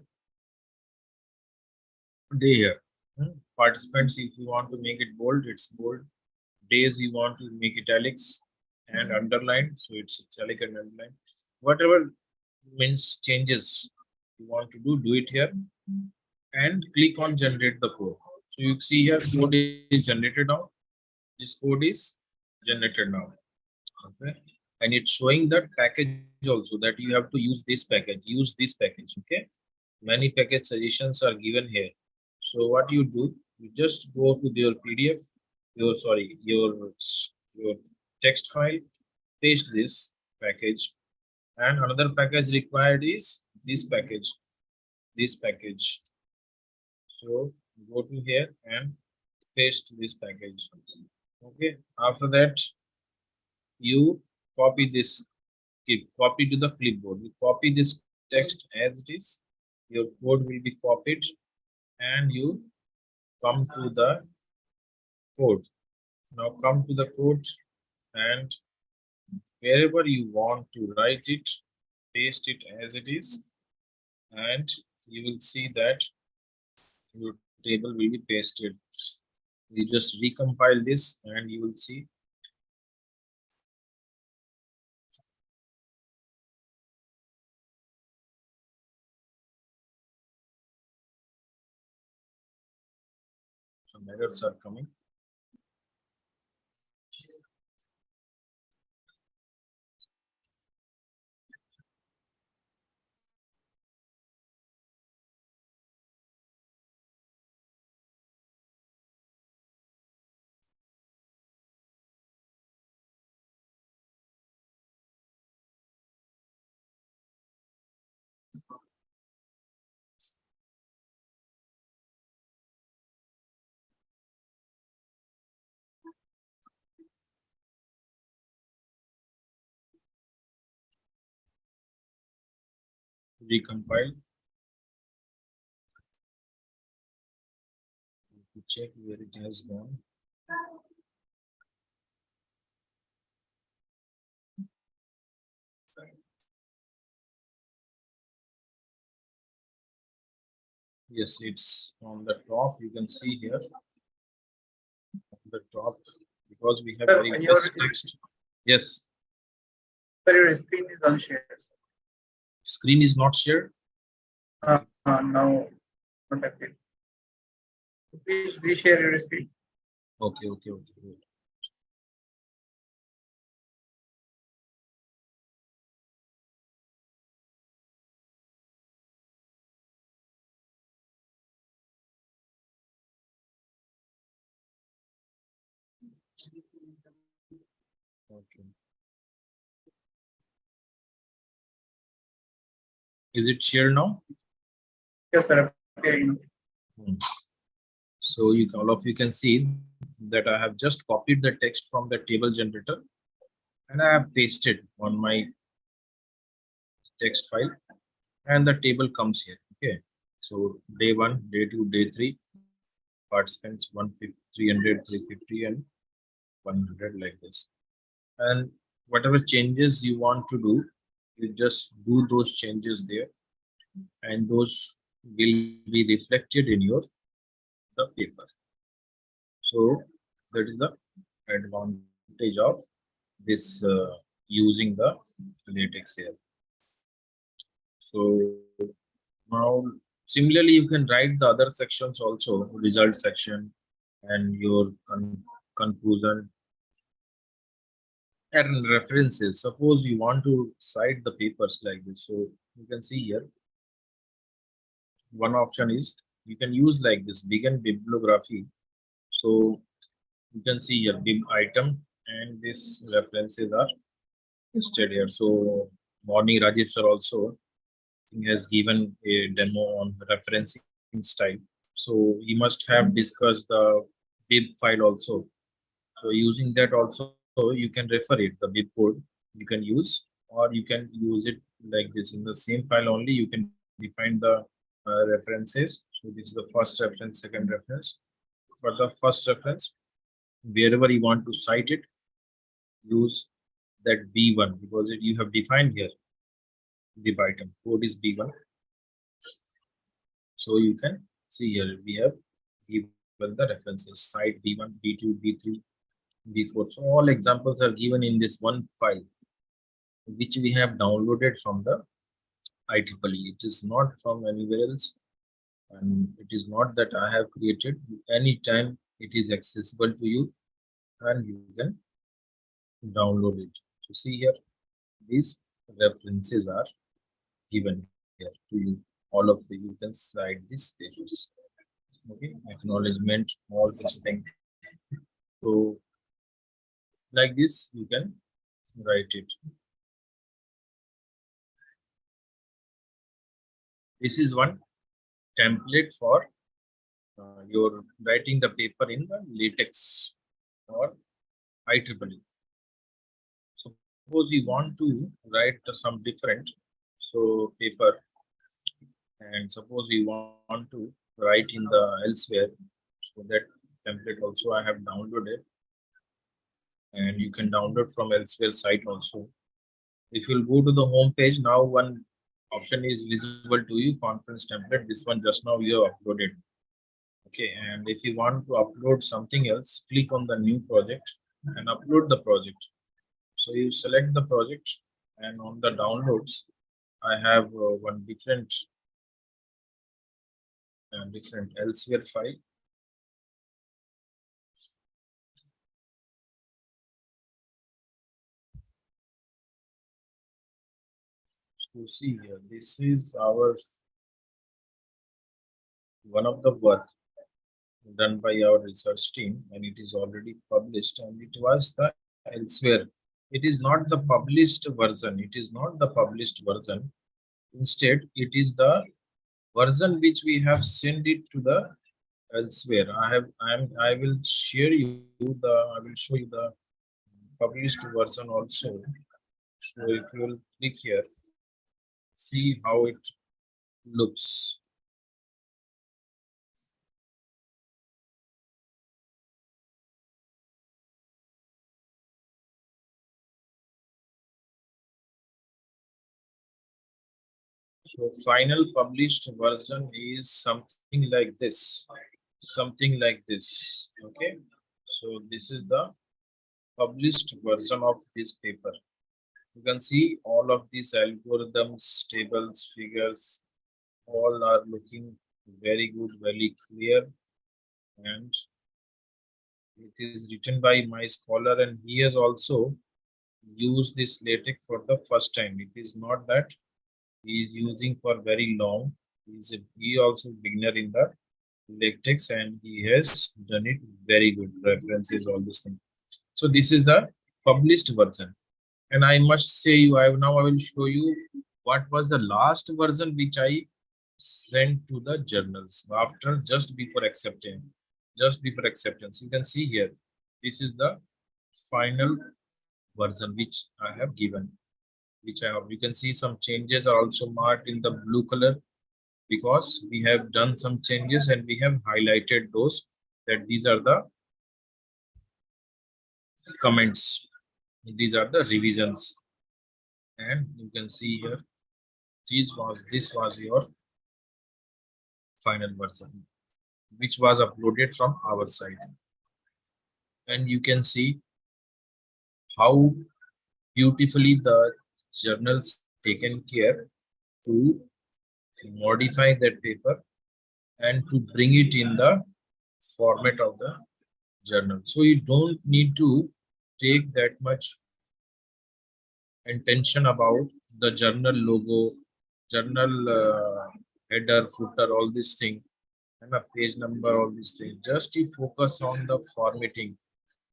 do here. Participants, if you want to make it bold, it's bold. Days you want to make italics and underline, so it's italic and underline. Whatever means changes you want to do it here and click on generate the code. So you see here code is generated now. This code is generated now. Okay, and it's showing that package also, that you have to use this package, okay. Many package suggestions are given here. So what you do, you just go to your PDF, your text file, paste this package, and another package required is this package. So go to here and paste this package. Okay, after that you copy this, copy to the clipboard. You copy this text as it is. Your code will be copied, and you come to the code. Now come to the code, and wherever you want to write it, paste it as it is, and you will see that your table will be pasted. You just recompile this, and you will see some errors are coming. Recompile to check where it has gone. Yes, it's on the top. You can see here on the top, because we have Sir, very less text. Yes, Sir, your screen is unshared. screen is not shared. Now, not active. Please reshare your screen. Okay, okay, okay. Okay. Is it shared now? Yes, sir. Appearing. Hmm. So you all of you can see that I have just copied the text from the table generator and I have pasted on my text file, and the table comes here. Okay. So day 1, day 2, day 3, participants 150, 300, 350, and 100 like this. And whatever changes you want to do, you just do those changes there, and those will be reflected in your the paper. So that is the advantage of this using the latex here. So now similarly you can write the other sections also, result section and your conclusion and references. Suppose you want to cite the papers like this, so you can see here one option is you can use like this begin bibliography. So you can see here bib item and this references are listed here. So morning Rajiv sir also has given a demo on referencing style. So he must have discussed the bib file also. So using that also you can refer it, the bib code you can use, or you can use it like this in the same file only. You can define the references. So this is the first reference, second reference. For the first reference, wherever you want to cite it, use that B1 because you have defined here the item code is B1. So you can see here we have given the references site B1, B2, B3, B4. So all examples are given in this one file which we have downloaded from the IEEE. It is not from anywhere else, and it is not that I have created. Anytime it is accessible to you and you can download it. So see here, these references are given here to you. All of you can cite these pages. Okay, acknowledgement, all these things. So like this, you can write it. This is one template for your writing the paper in the LaTeX or IEEE. Suppose you want to write some different so paper, and suppose you want to write in the elsewhere, so that template also I have downloaded, and you can download from elsewhere site also. If you'll go to the home page, now one option is visible to you, conference template. This one just now you have uploaded. Okay, and if you want to upload something else, click on the new project and upload the project. So you select the project, and on the downloads, I have one different elsewhere file. So see here, this is our one of the work done by our research team, and it is already published, and it was the elsewhere. It is not the published version. It is not the published version. Instead, it is the version which we have sent it to the elsewhere. I will share you the I will show you the published version also. So if you will click here, see how it looks. So final published version is something like this. Something like this. Okay. So this is the published version of this paper. You can see all of these algorithms, tables, figures, all are looking very good, very clear, and it is written by my scholar, and he has also used this LaTeX for the first time. It is not that he is using for very long. He also beginner in the LaTeX, and he has done it very good. References, all these things. So this is the published version. And I must say you, I will show you what was the last version which I sent to the journals after just before acceptance. Just before acceptance, you can see here. This is the final version which I have given. Which I have. You can see some changes are also marked in the blue color because we have done some changes and we have highlighted those that these are the comments. These are the revisions, and you can see here this was your final version which was uploaded from our side, and you can see how beautifully the journals taken care to modify that paper and to bring it in the format of the journal. So you don't need to take that much intention about the journal logo, journal header, footer, all these things, and a page number, all these things. Just you focus on the formatting.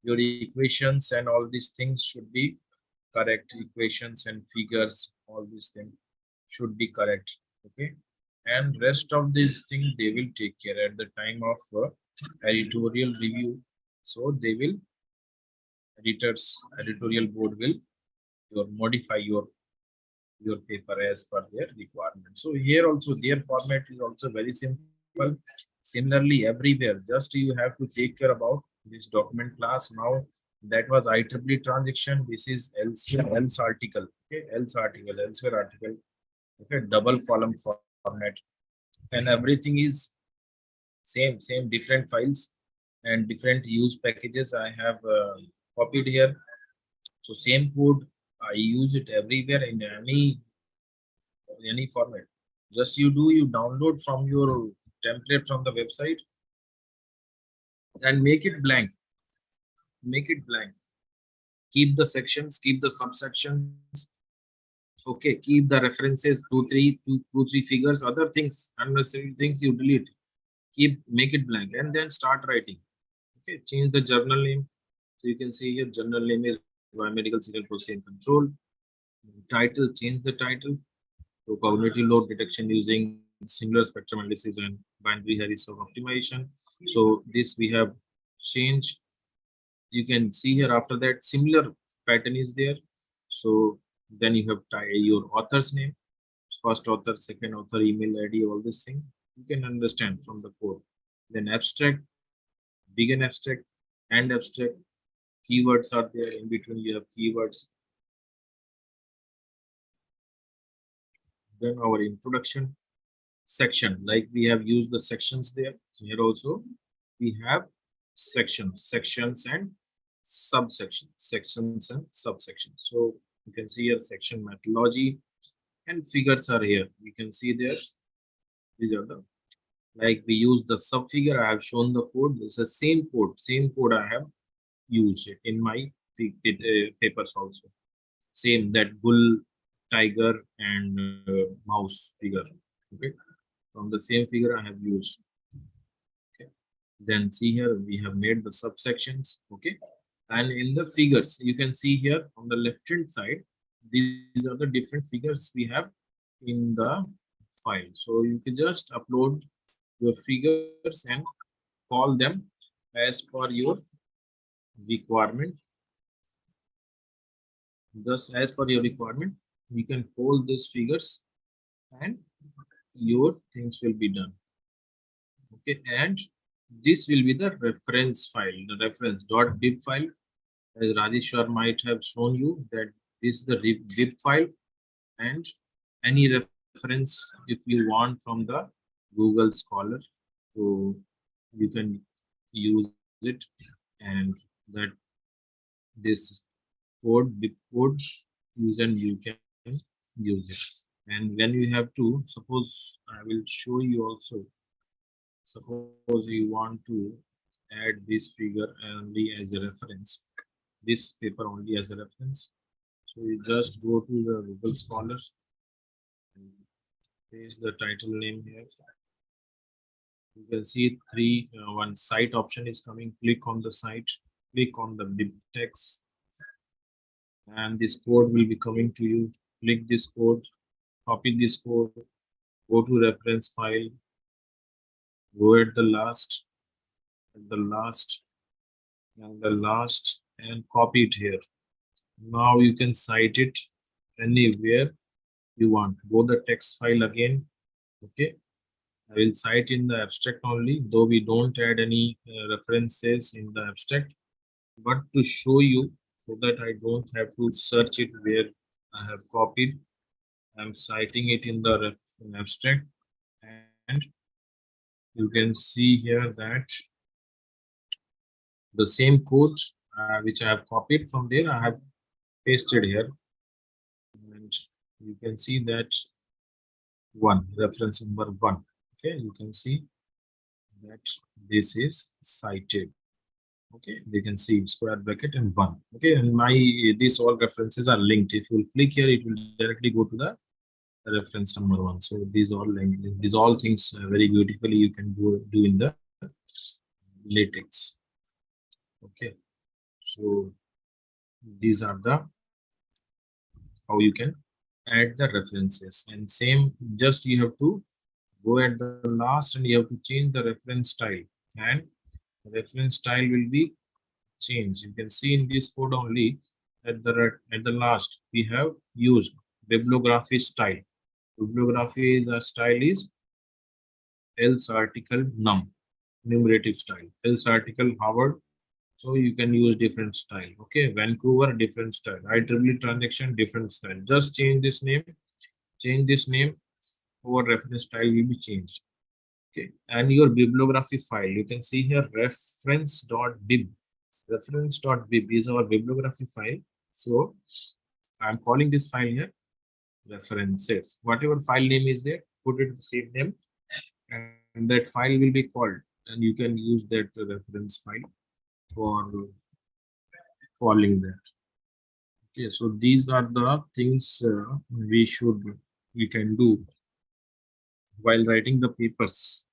Your equations and all these things should be correct. Equations and figures, all these things should be correct. Okay, and rest of these things they will take care at the time of editorial review. So they will editorial board will modify your paper as per their requirement. So here also their format is also very simple. Similarly, everywhere, just you have to take care about this document class. Now that was IEEE transaction. This is else article. Okay, else article, elsewhere article. Okay, double column format, and everything is same different files and different use packages I have copied here. So same code I use it everywhere in any format. Just you download from your template from the website and make it blank. Make it blank. Keep the sections, keep the subsections. Okay, keep the references, two, three figures, other things, unnecessary things you delete. Make it blank and then start writing. Okay, change the journal name. So you can see here journal name is biomedical serial processing control. Title, change the title to cognitive load detection using singular spectrum analysis and binary heuristic optimization. So this we have changed. You can see here after that similar pattern is there. So then you have your author's name, first author, second author, email ID, all this thing you can understand from the code. Then abstract, begin abstract, and abstract. Keywords are there in between. You have keywords. Then our introduction section, like we have used the sections there. So here also we have sections and subsections. So you can see here section methodology and figures are here. You can see there. These are the, like we use the sub figure. I have shown the code. It's the same code I have used it in my papers also. Same, that bull, tiger, and mouse figure. Okay, from the same figure I have used. Okay, then see here we have made the subsections. Okay, and in the figures you can see here on the left hand side, these are the different figures we have in the file. So you can just upload your figures and call them as per your requirement. Thus, as per your requirement, you can call these figures and your things will be done. Okay, and this will be the reference file, the reference.bib file. As Rajeshwar might have shown you that this is the bib file, and any reference if you want from the Google Scholar, so you can use it, and that this bib code use and you can use it. And when you have to, suppose I will show you also. Suppose you want to add this figure only as a reference, this paper only as a reference. So you just go to the Google Scholars, and paste the title name here. You can see one site option is coming. Click on the site. click on the LaTeX, and this code will be coming to you. Click this code, copy this code, go to reference file, go at the last, and the last, and copy it here. Now you can cite it anywhere you want. Go the text file again. Okay, I will cite in the abstract only, though we don't add any references in the abstract, but to show you so that I don't have to search it where I have copied, I'm citing it in the abstract, and you can see here that the same code which I have copied from there, I have pasted here, and you can see that reference number 1. Okay, you can see that this is cited. Okay, you can see square bracket and 1. Okay, and these all references are linked. If you click here, it will directly go to the reference number 1. So these all linked. These all things very beautifully you can do in the LaTeX. Okay, so these are the how you can add the references, and same, just you have to go at the last and you have to change the reference style, and the reference style will be changed. You can see in this code only at the last we have used bibliography style. Bibliography is a style is else article numerative style, else article Harvard. So you can use different style. Okay, Vancouver, different style. IEEE transaction, different style. Just change this name, our reference style will be changed. Okay, and your bibliography file, you can see here reference.bib. Reference.bib is our bibliography file. So I'm calling this file here references. Whatever file name is there, put it the same name, and that file will be called, and you can use that reference file for calling that. Okay, so these are the things we can do while writing the papers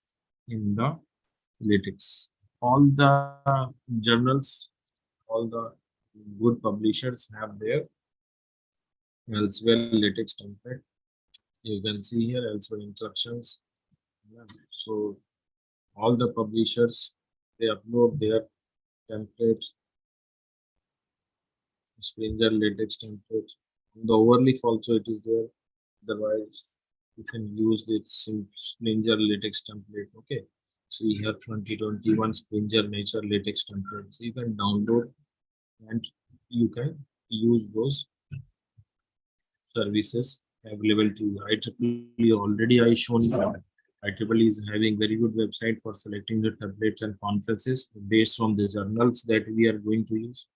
in the LaTeX. All the journals, all the good publishers have their elsewhere LaTeX template. You can see here elsewhere instructions. So all the publishers, they upload their templates, Springer LaTeX templates. The overleaf also it is there. Otherwise, you can use this Springer LaTex template. Okay. See here 2021 Springer Nature LaTeX template. So you can download and you can use those services available to you. IEEE already I shown you. IEEE is having very good website for selecting the templates and conferences based on the journals that we are going to use.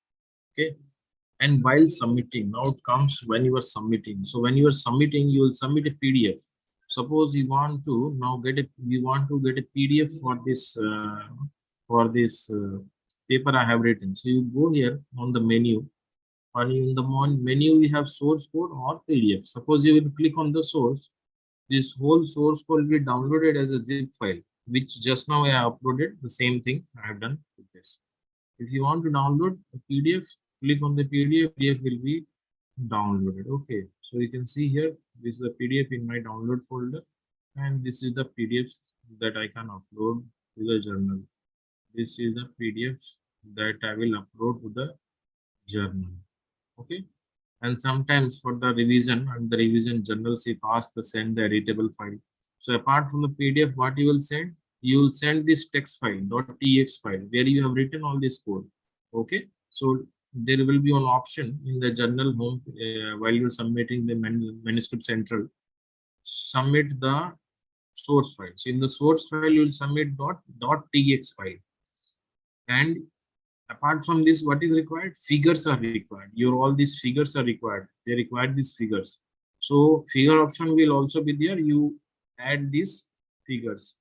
Okay. And while submitting, now it comes when you are submitting. So when you are submitting, you will submit a PDF. Suppose you want to now get a PDF for this paper I have written. So you go here on the menu. In the menu, we have source code or PDF. Suppose you will click on the source. This whole source code will be downloaded as a zip file, which just now I uploaded. The same thing I have done with this. If you want to download a PDF, click on the PDF. PDF will be downloaded. Okay, so you can see here, this is the PDF in my download folder, and this is the PDF that I can upload to the journal. This is the PDF that I will upload to the journal. Okay, and sometimes for the revision and the revision journals, if asked to send the editable file. So apart from the PDF, what you will send? You will send this text file .tx file where you have written all this code. Okay, so there will be an option in the journal home while you're submitting the manuscript central. Submit the source file. So in the source file, you will submit .tx file. And apart from this, what is required? Figures are required. All these figures are required. They require these figures. So figure option will also be there. You add these figures,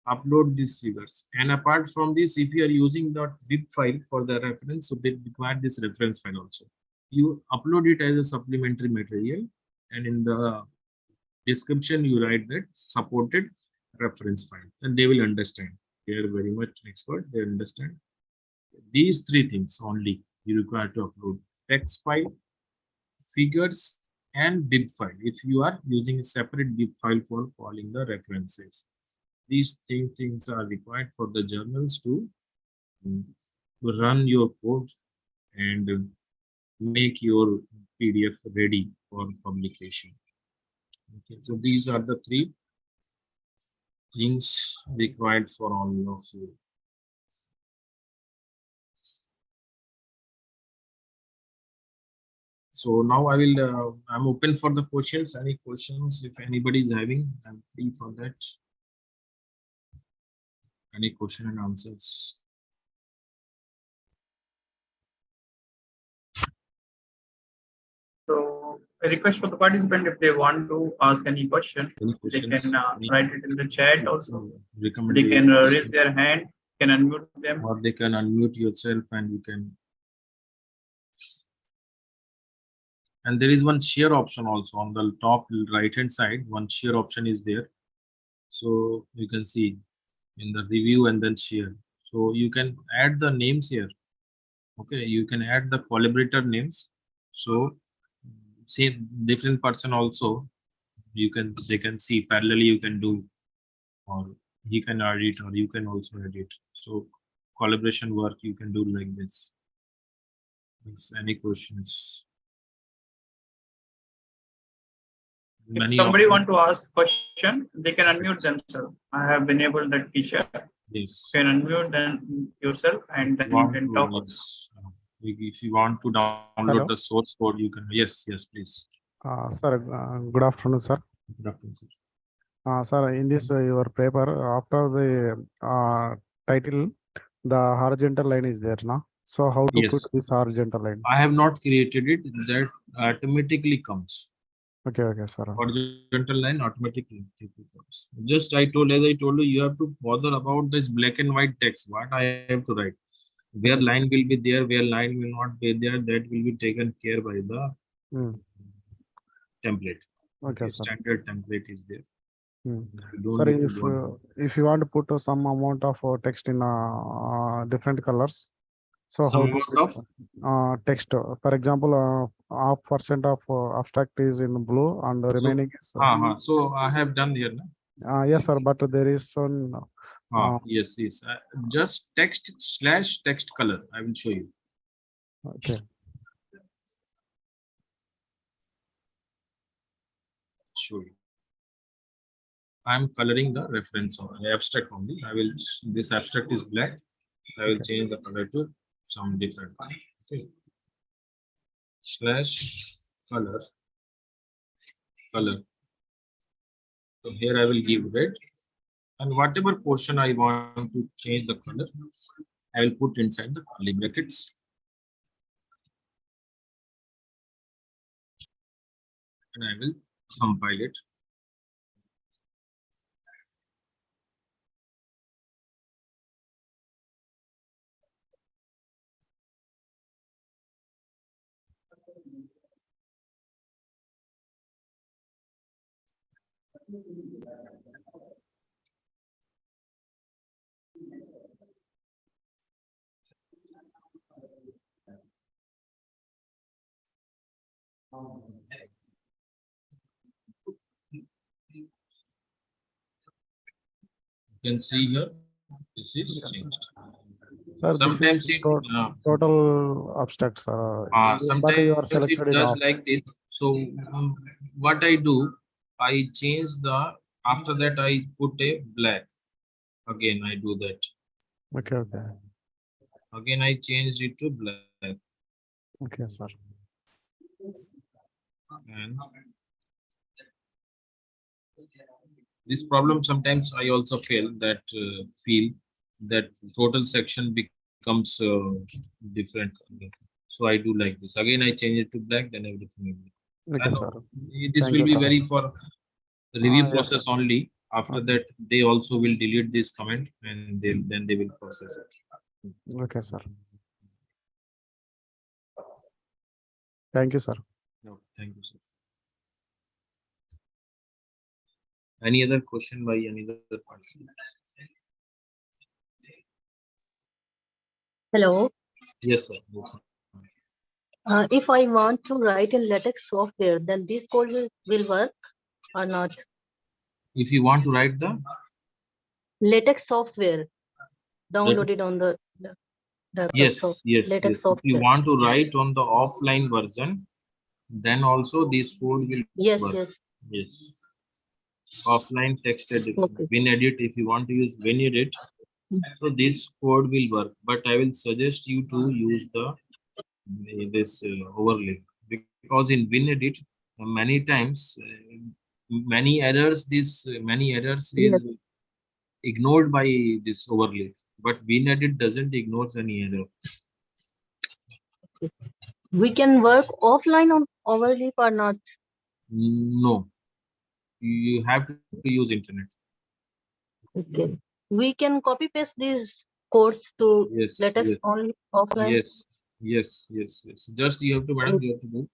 upload these figures. And apart from this, if you are using .zip file for the reference, so they require this reference file also. You upload it as a supplementary material, and in the description you write that supported reference file, and they will understand. They are very much expert. They understand. These three things only you require to upload: text file, figures, and bib file. If you are using a separate bib file for calling the references, these three things are required for the journals to mm, run your code and make your PDF ready for publication. Okay, so these are the three things required for all of you. So now I'm open for the questions. Any questions? If anybody is having, I'm free for that. Any question and answers? So a request for the participant, if they want to ask any question, Any they questions? can Any write it in the chat also. They recommended can raise their hand, can unmute them. or they can unmute yourself and you can. And there is one share option also on the top right hand side. One share option is there. So you can see in the review and then share. So you can add the names here. Okay, you can add the collaborator names. So say different person also they can see parallelly you can do, or he can edit or you can also edit. So collaboration work you can do like this. Any questions? If Many somebody of want to ask question, they can unmute themselves. I have enabled that feature. yes. You can unmute them yourself and then you Want can to talk also. yes. If you want to download Hello. the source code, you can. Yes, please. Sir, good afternoon, sir. Good afternoon, sir. Sir, in this your paper, after the title, the horizontal line is there, now. So how to put Yes, this horizontal line? I have not created it. That automatically comes. Okay, sir. Horizontal line automatically comes. Just as I told you, you have to bother about this black and white text. What I have to write, where Okay, sir. line will be there, where line will not be there. That will be taken care by the template. Okay, sir. Standard template is there. Hmm. You don't Sir, need to bother. if you want to put some amount of text in different colors, so Some how to amount put of text? For example, half percent of abstract is in blue and the remaining is. So I have done here. Na? Yes, sir, but there is one. Yes. Just text / text color. I will show you. Okay. Show you. I am coloring the reference on abstract only. This abstract is black. I will change the color to some different color. Okay. / color. So here I will give red, and whatever portion I want to change the color, I will put inside the curly brackets. And I will compile it. You can see here, this is changed. Sir, this Sometimes is it total abstracts. But sometimes you are it selected in does off. like this. So what I do, I change the, after that I put a black. Again I do that. Okay. Again I changed it to black. Okay, sir. And this problem sometimes I also feel that total section becomes different. So I do like this. Again I change it to black, then everything will be. Okay, And sir. this Thank will you, be sir. very for the review Yes, process sir. only. After Okay. that, they also will delete this comment and then they will process it. Okay, sir. Thank you, sir. No, thank you, sir. Any other question by any other participant? Hello. Yes, sir. If I want to write in LaTeX software, then this code will work or not? If you want to write the LaTeX software downloaded LaTeX, on the laptop. So yes, yes, LaTeX yes. If you software. want to write on the offline version, then also this code will Yes, work. yes. Yes. Offline text edit, Okay. WinEdit. If you want to use WinEdit, so this code will work. But I will suggest you to use this overlay, because in WinEdit many times many errors. Many errors Yes. is ignored by this overlay, but WinEdit doesn't ignores any error. We can work offline on overleaf or not? No, you have to use internet. Okay. We can copy paste these codes to Yes, LaTeX yes, only offline. yes, yes, yes, yes. Just you have to, madam, you have to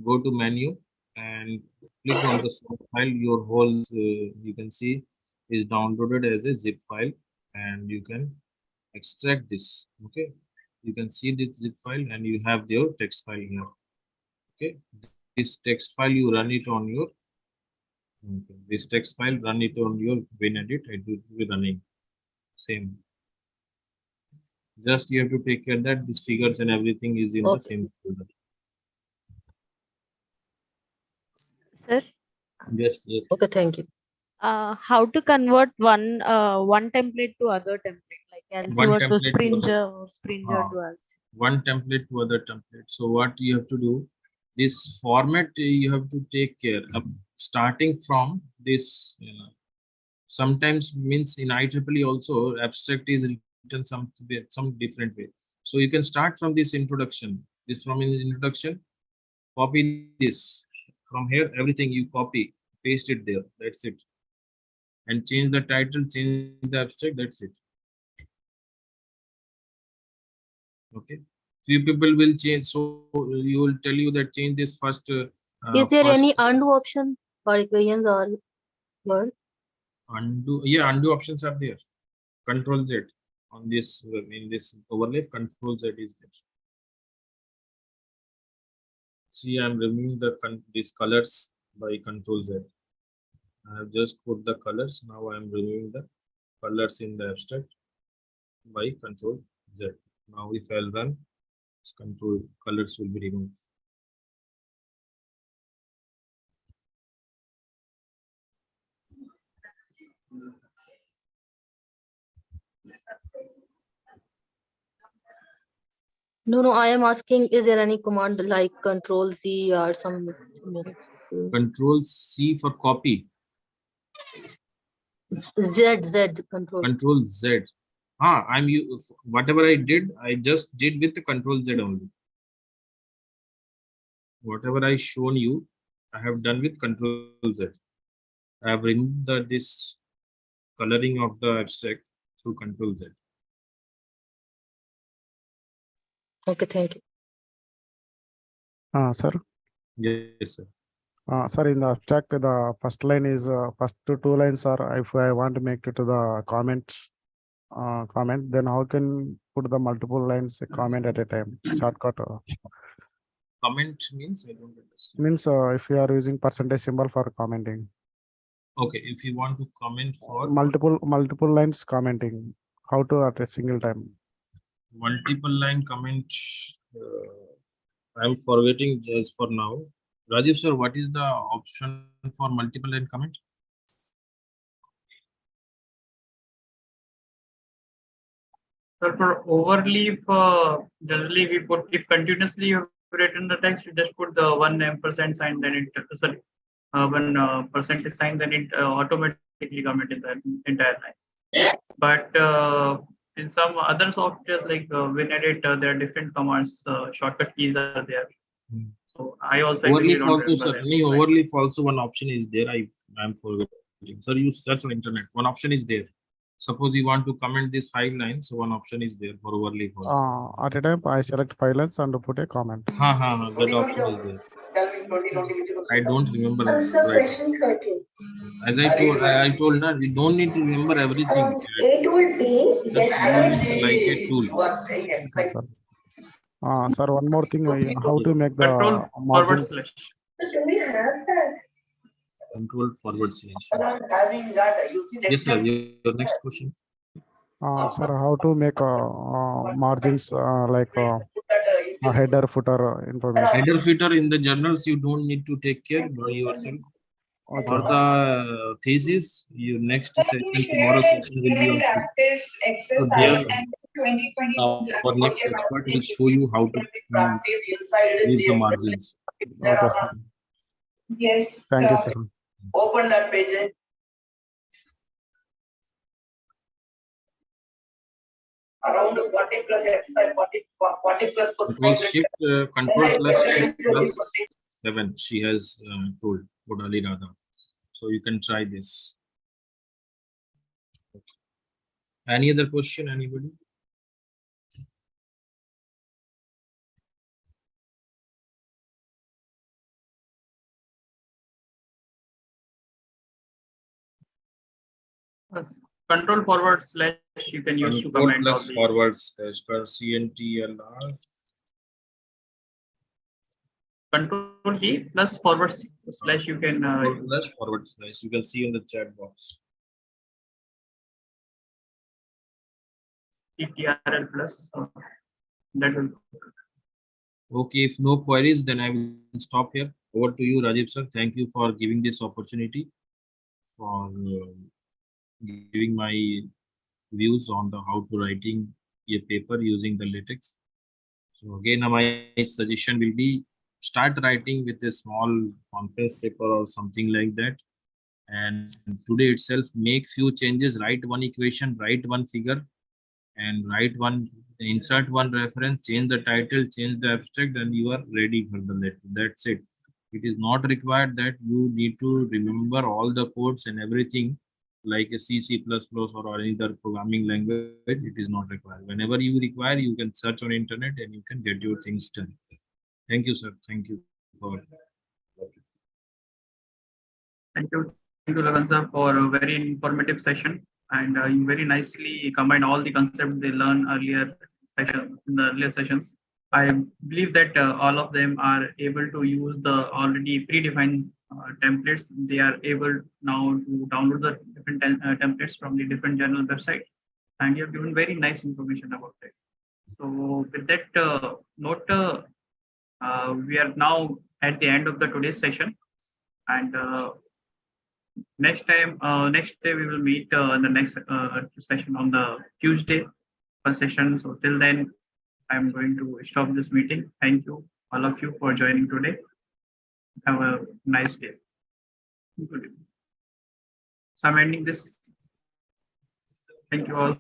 go to menu and click on the source file. Your whole you can see is downloaded as a zip file, and you can extract this. Okay, you can see this zip file, and you have your text file here. Okay, this text file you run it on your this text file, run it on your WinEdit. It will be running same. Just you have to take care that these figures and everything is in the Okay. same folder. Sir, Yes, yes. Okay, thank you. how to convert one template to other template, like One Elsevier to template to other, Springer or Springer to Elsevier? one template to other template. So what you have to do, this format you have to take care of starting from this. Sometimes means in IEEE also abstract is written some different way. So you can start from this introduction. This from introduction, copy this from here. Everything you copy, paste it there. That's it. And change the title, change the abstract. That's it. Okay. Few people will change. So you will tell you that change this first. Is there First any undo option for equations or words? undo. Yeah, undo options are there. Control Z on this in this overlay. Control Z is there. See, I'm removing these colors by Control Z. I have just put the colors. Now I am removing the colors in the abstract by Control Z. Now if I'll run, control colors will be removed. No, I am asking, is there any command like Control Z or something else? Control C for copy. Z, Control. Control Z. Whatever I just did with the Control Z only. Whatever I shown you, I have done with Control Z. I have removed this coloring of the abstract through Control Z. Okay, thank you. Sir. Yes, sir. Sir, in the abstract, the first line is first two lines are if I want to make it to the comments comment, then how can put the multiple lines comment at a time? Shortcut Comment means I don't understand. means if you are using percentage symbol for commenting. Okay, if you want to comment for multiple lines commenting, how to at a single time? multiple line comment, I'm forgetting just for now. Rajiv sir, what is the option for multiple line comment? So for overleaf, generally we put, if continuously you've written the text, you just put the one ampersand sign, then it, sorry, one percentage sign, then it automatically comment in the entire line. But in some other softwares like WinEdit, there are different commands, shortcut keys are there. So I also actually Overleaf don't also, remember sir. them. Overleaf also one option is there. I'm forgetting. Sir, you search on internet. One option is there. Suppose you want to comment this 5 lines, so one option is there for overleaf also. At a time, I select 5 lines and put a comment. That option is there. I don't remember. Right. As I told now, we don't need to remember everything. Just use it like a tool. Okay, sir. Sir, one more thing, how to make the Control forward margins? slash. Control forward slash. Yes, sir. Your next question. Sir, how to make margins like a header, footer information? Header footer in the journals, you don't need to take care by yourself. Okay. For the thesis, your next session, tomorrow session will be on. So there, our next expert will show you how to use the margins. Okay, sir. Yes. Thank you, sir. Open that page. Around 40 plus exercise, 40 plus Control shift, control plus shift plus 7. She has told Bodali Radha. So you can try this. Okay. Any other question? Anybody? Control forward slash you can use to Control comment all plus the forward slash CNTLR. control key plus forward slash you can Control use. plus forward slash. You can see in the chat box. TTRL plus. That will. Okay, if no queries, then I will stop here. Over to you, Rajiv sir. Thank you for giving this opportunity, for giving my views on the how to writing a paper using the LaTeX. So again, my suggestion will be start writing with a small conference paper or something like that. And today itself, make few changes, write one equation, write one figure, and write one, insert one reference, change the title, change the abstract, and you are ready for the letter. That's it. It is not required that you need to remember all the codes and everything like a C, C++ or any other programming language. It is not required. Whenever you require, you can search on internet and you can get your things done. Thank you, sir. Thank you for. Thank you, Lagan sir, for a very informative session, and you very nicely combine all the concepts they learned earlier in the earlier sessions. I believe that all of them are able to use the already predefined templates. They are able now to download the different templates from the different journal website, and you have given very nice information about it. So with that note, we are now at the end of the today's session, and next day we will meet in the next session on the Tuesday session. So till then, I'm going to stop this meeting. Thank you all of you for joining today. Have a nice day. Good evening. So I'm ending this. Thank you all.